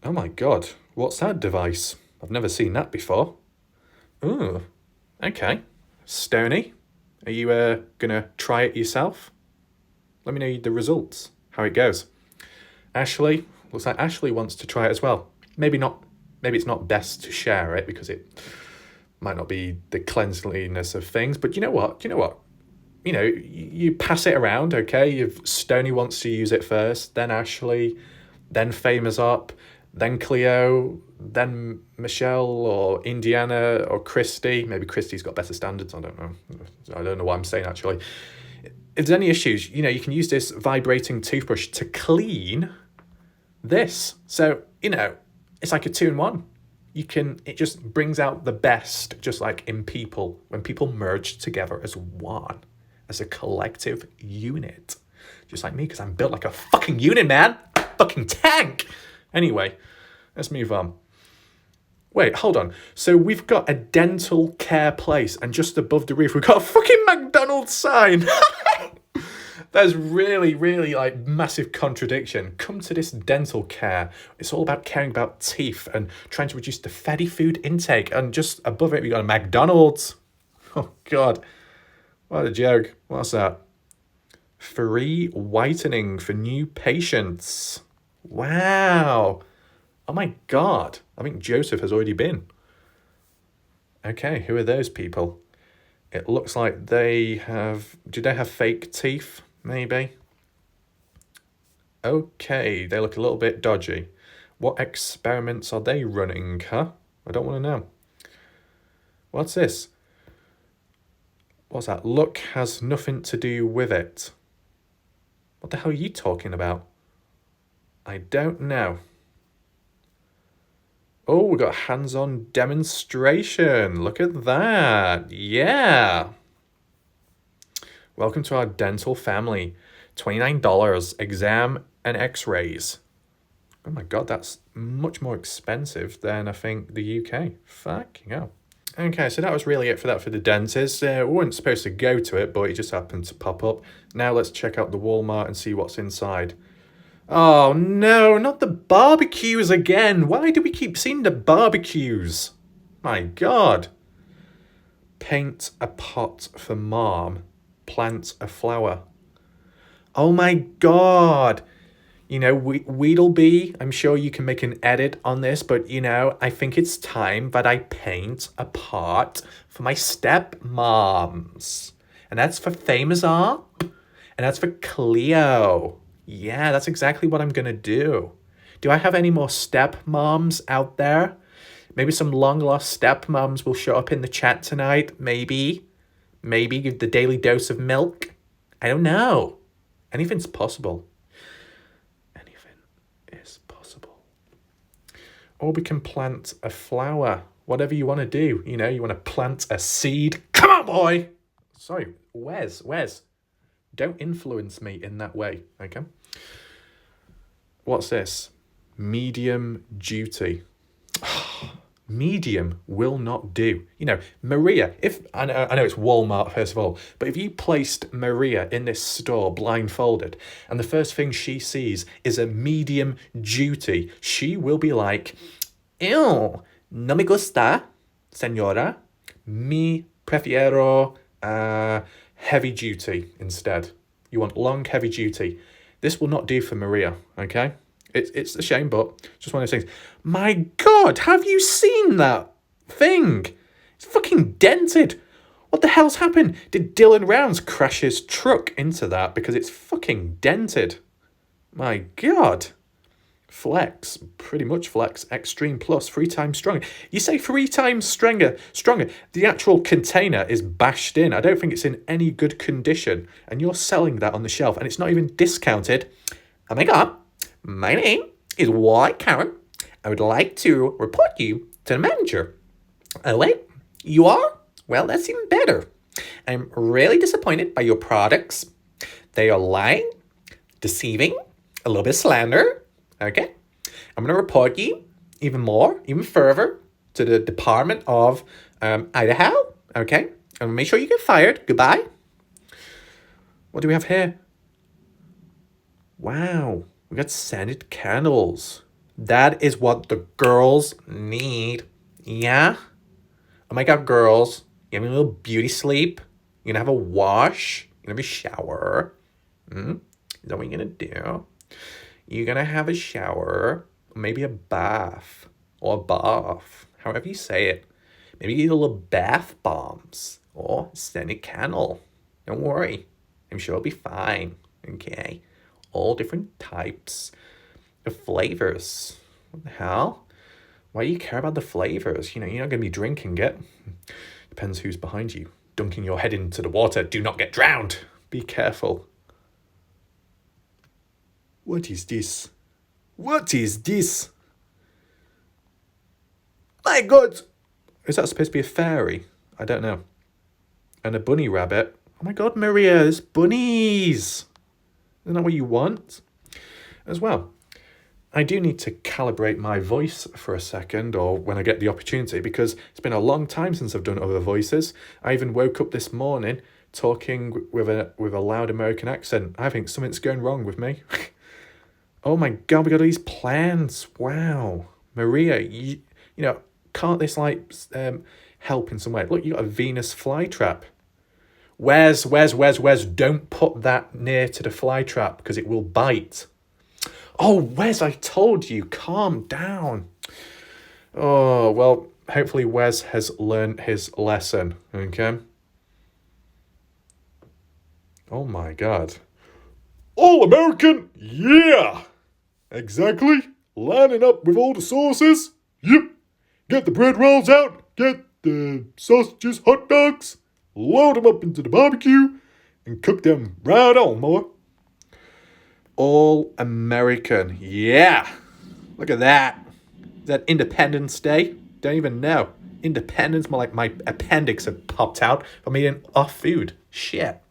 Speaker 1: Oh my God. What's that device? I've never seen that before. Ooh. Okay. Stoney, are you gonna try it yourself? Let me know the results, how it goes. Ashley, looks like Ashley wants to try it as well. Maybe not. Maybe it's not best to share it because it might not be the cleanliness of things. But you know what? You know, you pass it around, okay? If Stoney wants to use it first, then Ashley, then Famous Up, then Cleo, then Michelle or Indiana or Christy. Maybe Christy's got better standards, I don't know. I don't know what I'm saying, actually. If there's any issues, you know, you can use this vibrating toothbrush to clean this. So, you know, it's like a 2-in-1. It just brings out the best, just like in people, when people merge together as one. As a collective unit. Just like me, because I'm built like a fucking unit, man. Fucking tank. Anyway, let's move on. Wait, hold on. So we've got a dental care place, and just above the roof, we've got a fucking McDonald's sign. There's really, really like massive contradiction. Come to this dental care. It's all about caring about teeth and trying to reduce the fatty food intake. And just above it, we got a McDonald's. Oh, God. What a joke. What's that? Free whitening for new patients. Wow. Oh my God. I think Joseph has already been. Okay, who are those people? It looks like they have... Do they have fake teeth? Maybe. Okay, they look a little bit dodgy. What experiments are they running, huh? I don't want to know. What's this? What's that? Luck has nothing to do with it. What the hell are you talking about? I don't know. Oh, we got hands-on demonstration. Look at that. Yeah. Welcome to our dental family. $29 exam and x-rays. Oh my God, that's much more expensive than I think the UK. Fucking hell. Okay, so that was really it for the dentist. We weren't supposed to go to it, but it just happened to pop up. Now let's check out the Walmart and see what's inside. Oh no, not the barbecues again. Why do we keep seeing the barbecues? My God. Paint a pot for mom. Plant a flower. Oh my God. You know, Weedleby, I'm sure you can make an edit on this, but, you know, I think it's time that I paint a pot for my stepmoms. And that's for Famous Up. And that's for Cleo. Yeah, that's exactly what I'm going to do. Do I have any more stepmoms out there? Maybe some long-lost stepmoms will show up in the chat tonight. Maybe give the daily dose of milk. I don't know. Anything's possible. Or we can plant a flower. Whatever you want to do. You know, you want to plant a seed. Come on, boy! Sorry, Wes. Don't influence me in that way, okay? What's this? Medium duty. Medium will not do. You know, Maria, if I know it's Walmart first of all, but if you placed Maria in this store blindfolded and the first thing she sees is a medium duty, she will be like, ew, no me gusta, señora. Mi prefiero heavy duty instead. You want long, heavy duty. This will not do for Maria, okay? It's a shame, but just one of those things. My God, have you seen that thing? It's fucking dented. What the hell's happened? Did Dylan Rounds crash his truck into that because it's fucking dented? My God. Flex, pretty much flex, extreme plus, 3 times stronger. You say 3 times stronger. The actual container is bashed in. I don't think it's in any good condition. And you're selling that on the shelf and it's not even discounted. Oh my God. My name is White Karen. I would like to report you to the manager. Oh, wait, you are? Well, that's even better. I'm really disappointed by your products. They are lying, deceiving, a little bit of slander. Okay? I'm going to report you even further to the Department of Idaho. Okay? And make sure you get fired. Goodbye. What do we have here? Wow. We got scented candles. That is what the girls need. Yeah? Oh my God, girls. You're having a little beauty sleep. You're going to have a wash. You're going to have a shower. Is that what you're going to do? You're going to have a shower. Or maybe a bath. Or a bath. However you say it. Maybe get a little bath bombs. Or scented candle. Don't worry. I'm sure it'll be fine. Okay? All different types of flavors. What the hell? Why do you care about the flavors? You know, you're not going to be drinking it. Depends who's behind you. Dunking your head into the water. Do not get drowned. Be careful. What is this? What is this? My God! Is that supposed to be a fairy? I don't know. And a bunny rabbit. Oh my God, Maria, there's bunnies! Isn't that what you want? As well, I do need to calibrate my voice for a second, or when I get the opportunity, because it's been a long time since I've done other voices. I even woke up this morning talking with a loud American accent. I think something's going wrong with me. Oh my God, we got all these plans. Wow. Maria, you know, can't this help in some way? Look, you got a Venus flytrap. Wes, don't put that near to the flytrap because it will bite. Oh, Wes, I told you, calm down. Oh, well, hopefully Wes has learned his lesson, okay? Oh my God. All American, yeah! Exactly. Lining up with all the sauces. Yep. Get the bread rolls out. Get the sausages, hot dogs. Load them up into the barbecue and cook them right on, boy. All American. Yeah. Look at that. Is that Independence Day? Don't even know. Independence, more like my appendix had popped out from eating off food. Shit.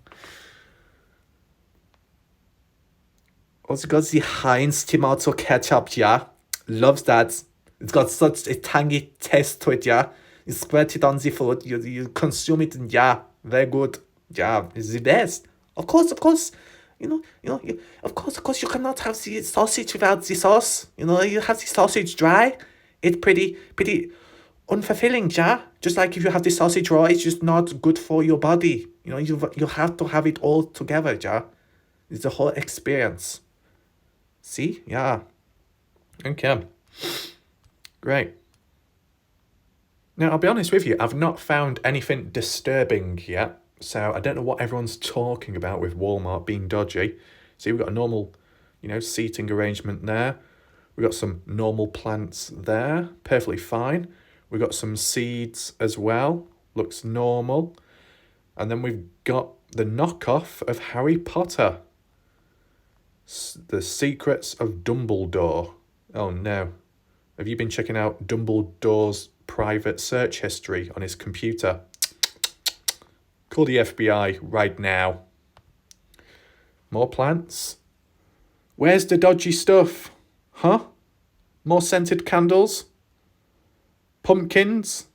Speaker 1: Also got the Heinz tomato ketchup, yeah. Loves that. It's got such a tangy taste to it, yeah. You spread it on the food, you consume it, and yeah, very good. Yeah, it's the best. Of course, of course, you cannot have the sausage without the sauce. You know, you have the sausage dry. It's pretty unfulfilling, yeah. Just like if you have the sausage raw, it's just not good for your body. You know, you have to have it all together, yeah. It's the whole experience. See? Yeah. Okay. Great. Now, I'll be honest with you, I've not found anything disturbing yet, so I don't know what everyone's talking about with Walmart being dodgy. See, we've got a normal, seating arrangement there. We've got some normal plants there, perfectly fine. We've got some seeds as well, looks normal. And then we've got the knockoff of Harry Potter. The Secrets of Dumbledore. Oh no. Have you been checking out Dumbledore's private search history on his computer? Call the FBI right now. More plants? Where's the dodgy stuff? Huh? More scented candles? Pumpkins?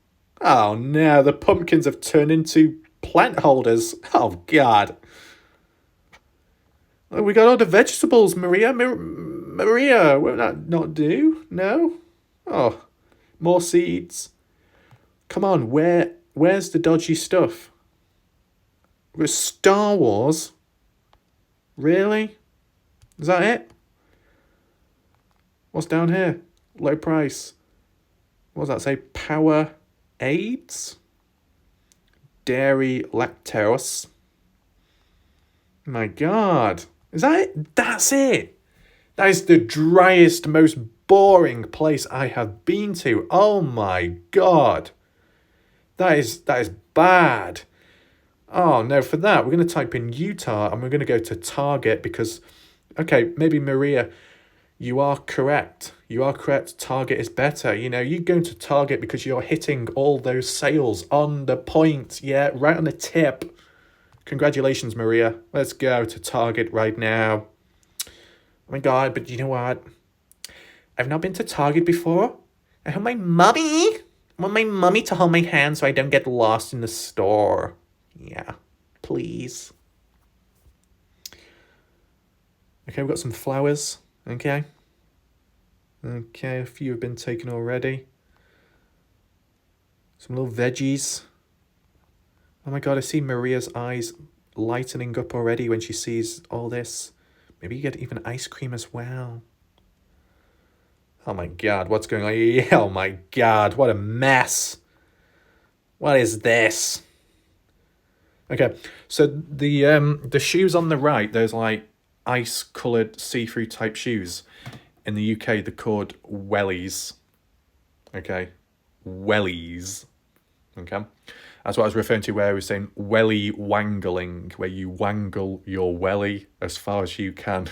Speaker 1: Oh no, the pumpkins have turned into plant holders. Oh God. Oh, we got all the vegetables, Maria. Maria, will that not do? No? Oh, more seeds. Come on, where's the dodgy stuff? With Star Wars? Really? Is that it? What's down here? Low price. What does that say? Power aids? Dairy lactose. My God. Is that it? That's it. That is the driest, most boring place I have been to. Oh my God. That is bad. Oh no, for that, we're going to type in Utah and we're going to go to Target because, okay, maybe Maria, you are correct. You are correct. Target is better. You know, you go to Target because you're hitting all those sales on the point. Yeah, right on the tip. Congratulations, Maria. Let's go to Target right now. Oh my God, but you know what? I've not been to Target before. I want my mummy to hold my hand so I don't get lost in the store. Yeah, please. Okay, we've got some flowers. Okay. Okay, a few have been taken already. Some little veggies. Oh my God, I see Maria's eyes lightening up already when she sees all this. Maybe you get even ice cream as well. Oh my God, what's going on? Oh my God, what a mess. What is this? Okay, so the shoes on the right, those like ice-coloured see-through type shoes, in the UK they're called wellies. Okay, wellies. Okay, that's what I was referring to where I was saying welly wangling, where you wangle your welly as far as you can.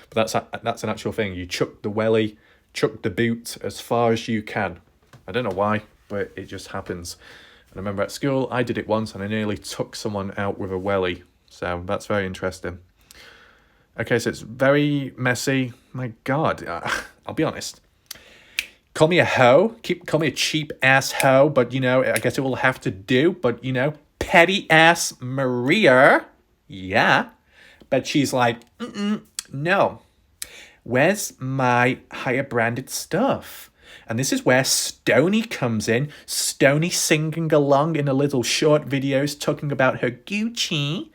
Speaker 1: But that's an actual thing. You chuck the welly, chuck the boot as far as you can. I don't know why, but it just happens. And I remember at school, I did it once and I nearly took someone out with a welly. So that's very interesting. Okay, so it's very messy. My God, I'll be honest. Call me a hoe. Call me a cheap ass hoe, but you know, I guess it will have to do. But you know, petty ass Maria. Yeah. But she's like, no. Where's my higher branded stuff? And this is where Stony comes in. Stony singing along in a little short videos talking about her Gucci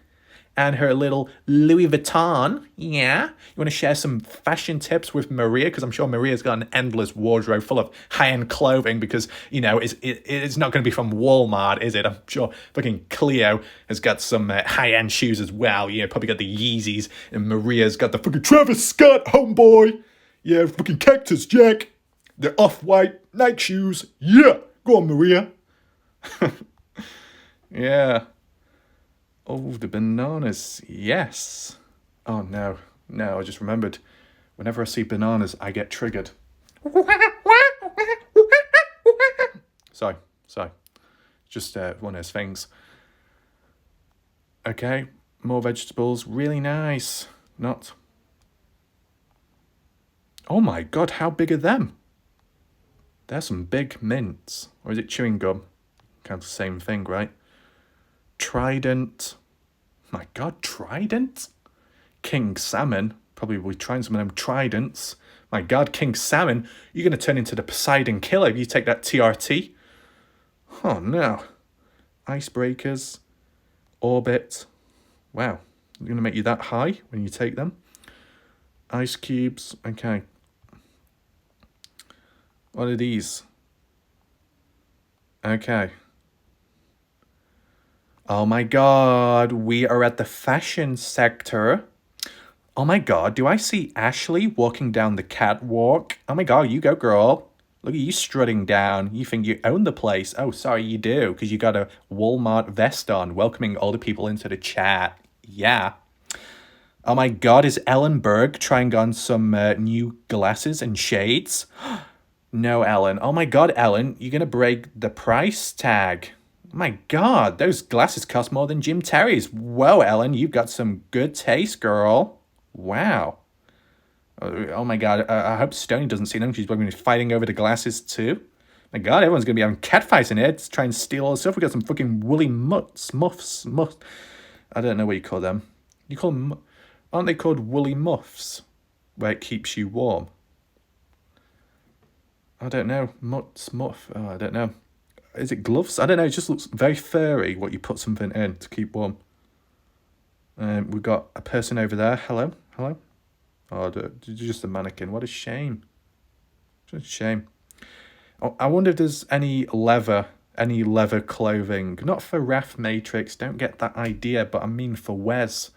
Speaker 1: and her little Louis Vuitton. Yeah. You want to share some fashion tips with Maria? Because I'm sure Maria's got an endless wardrobe full of high-end clothing because, you know, it's not going to be from Walmart, is it? I'm sure fucking Cleo has got some high-end shoes as well. Yeah, probably got the Yeezys. And Maria's got the fucking Travis Scott homeboy. Yeah, fucking Cactus Jack. The off-white Nike shoes. Yeah. Go on, Maria. Yeah. Oh, the bananas. Yes. Oh, no. No, I just remembered. Whenever I see bananas, I get triggered. Sorry. Just one of those things. Okay. More vegetables. Really nice. Not. Oh, my God. How big are them? There's some big mints. Or is it chewing gum? Kind of the same thing, right? Trident. My God, Trident? King Salmon. Probably will be trying some of them Tridents. My God, King Salmon. You're going to turn into the Poseidon Killer if you take that TRT. Oh, no. Icebreakers. Orbit. Wow. They're going to make you that high when you take them. Ice cubes. Okay. What are these? Okay. Oh my God, we are at the fashion sector. Oh my God, do I see Ashley walking down the catwalk? Oh my God, you go, girl. Look at you strutting down. You think you own the place. Oh, sorry, you do, because you got a Walmart vest on, welcoming all the people into the chat. Yeah. Oh my God, is Ellen Berg trying on some new glasses and shades? No, Ellen. Oh my God, Ellen, you're going to break the price tag. My God, those glasses cost more than Jim Terry's. Whoa, Ellen, you've got some good taste, girl. Wow. Oh my god, I hope Stoney doesn't see them. She's going to be fighting over the glasses too. My god, everyone's going to be having catfights in here to try and steal all the stuff. We got some fucking woolly muffs. I don't know what you call them. You call them, aren't they called woolly muffs? Where it keeps you warm. I don't know. Muff. Oh, I don't know. Is it gloves? I don't know. It just looks very furry what you put something in to keep warm. We've got a person over there. Hello? Oh, just a mannequin. What a shame. Just a shame. Oh, I wonder if there's any leather clothing. Not for Raf Matrix, don't get that idea, but I mean for Wes.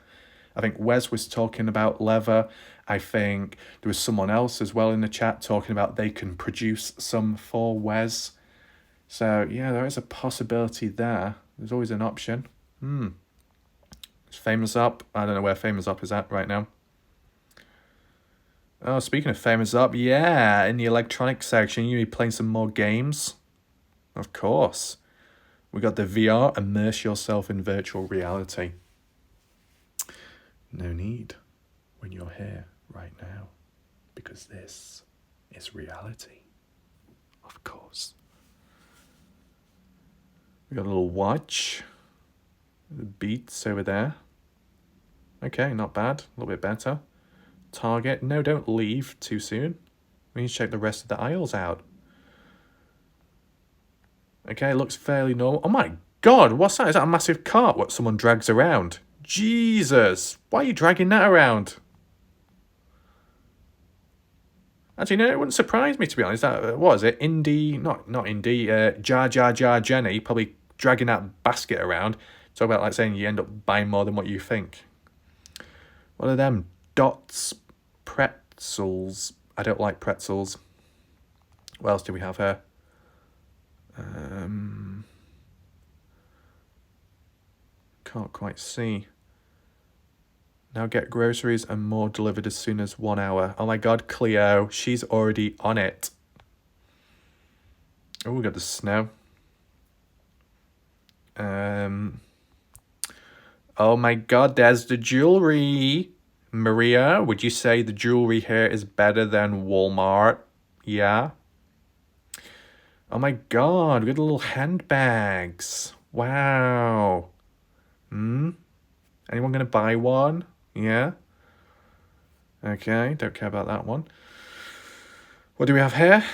Speaker 1: I think Wes was talking about leather. I think there was someone else as well in the chat talking about they can produce some for Wes. So, yeah, there is a possibility there. There's always an option. Is Famous Up? I don't know where Famous Up is at right now. Oh, speaking of Famous Up, yeah, in the electronics section, you'll be playing some more games. Of course. We got the VR, immerse yourself in virtual reality. No need when you're here right now, because this is reality. Of course. We got a little watch. The Beats over there. Okay, not bad. A little bit better. Target. No, don't leave too soon. We need to check the rest of the aisles out. Okay, looks fairly normal. Oh my god, what's that? Is that a massive cart what someone drags around? Jesus, why are you dragging that around? Actually, no, it wouldn't surprise me, to be honest. That, what is it? Not Indie, Jar Jar Jenny, probably dragging that basket around. Talk about like saying you end up buying more than what you think. What are them? Dots, pretzels. I don't like pretzels. What else do we have here? Can't quite see. Now get groceries and more delivered as soon as 1 hour. Oh my god, Cleo, she's already on it. Oh, we got the snow. Oh my god, there's the jewelry. Maria, would you say the jewelry here is better than Walmart? Yeah. Oh my god, we got little handbags. Wow. Anyone gonna buy one? Yeah. Okay, don't care about that one. What do we have here?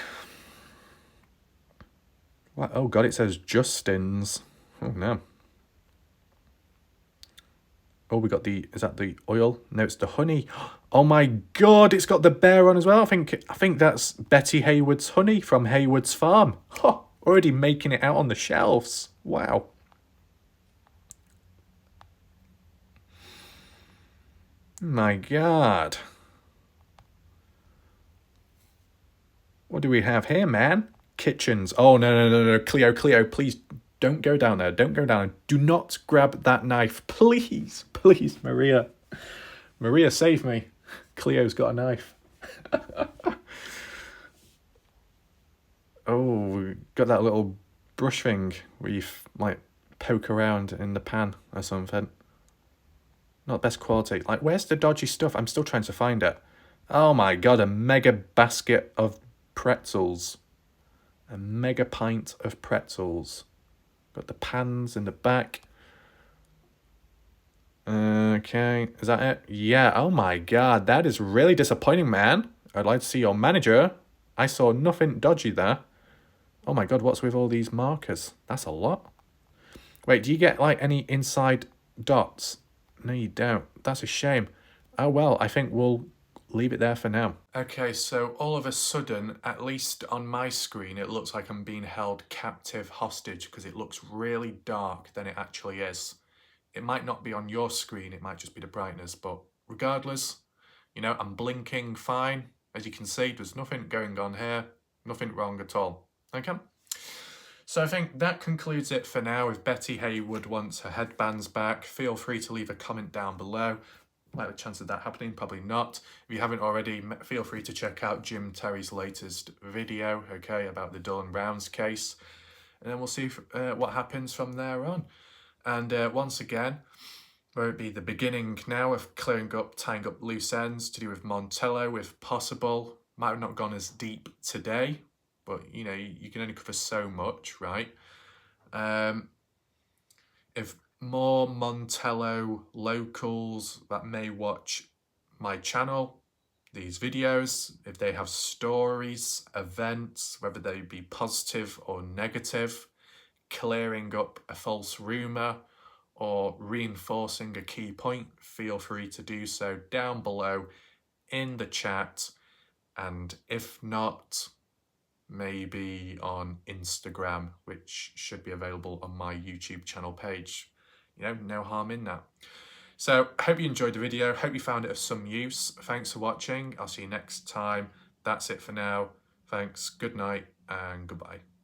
Speaker 1: What? Oh god, it says Justin's. Oh no. Oh, we got the, is that the oil? No, it's the honey. Oh my god, it's got the bear on as well. I think that's Betty Haywood's honey from Haywood's farm. Oh, already making it out on the shelves. Wow. My god. What do we have here, man? Kitchens. Oh, no. Cleo, please don't go down there. Don't go down. Do not grab that knife. Please, Maria. Maria, save me. Cleo's got a knife. Oh, we got that little brush thing where you like poke around in the pan or something. Not best quality. Like, where's the dodgy stuff? I'm still trying to find it. Oh my god, a mega basket of pretzels. A mega pint of pretzels. Got the pans in the back. Okay, is that it? Yeah, oh my god, that is really disappointing, man. I'd like to see your manager. I saw nothing dodgy there. Oh my god, what's with all these markers? That's a lot. Wait, do you get like any inside dots? No, you don't. That's a shame. Oh well, I think we'll leave it there for now. Okay, so all of a sudden, at least on my screen, it looks like I'm being held captive hostage because it looks really dark than it actually is. It might not be on your screen, it might just be the brightness, but regardless, you know, I'm blinking fine. As you can see, there's nothing going on here, nothing wrong at all. Okay? So I think that concludes it for now. If Betty Haywood wants her headbands back, feel free to leave a comment down below. Like the chance of that happening, probably not. If you haven't already, feel free to check out Jim Terry's latest video, okay, about the Dylan Browns case. And then we'll see what happens from there on. And once again, won't be the beginning now of clearing up, tying up loose ends to do with Montello if possible. Might have not gone as deep today, but you know, you can only cover so much, right? If more Montello locals that may watch my channel, these videos, if they have stories, events, whether they be positive or negative, clearing up a false rumour or reinforcing a key point, feel free to do so down below in the chat. And if not, maybe on Instagram, which should be available on my YouTube channel page. You know, no harm in that. So, hope you enjoyed the video. Hope you found it of some use. Thanks for watching. I'll see you next time. That's it for now. Thanks, good night, and goodbye.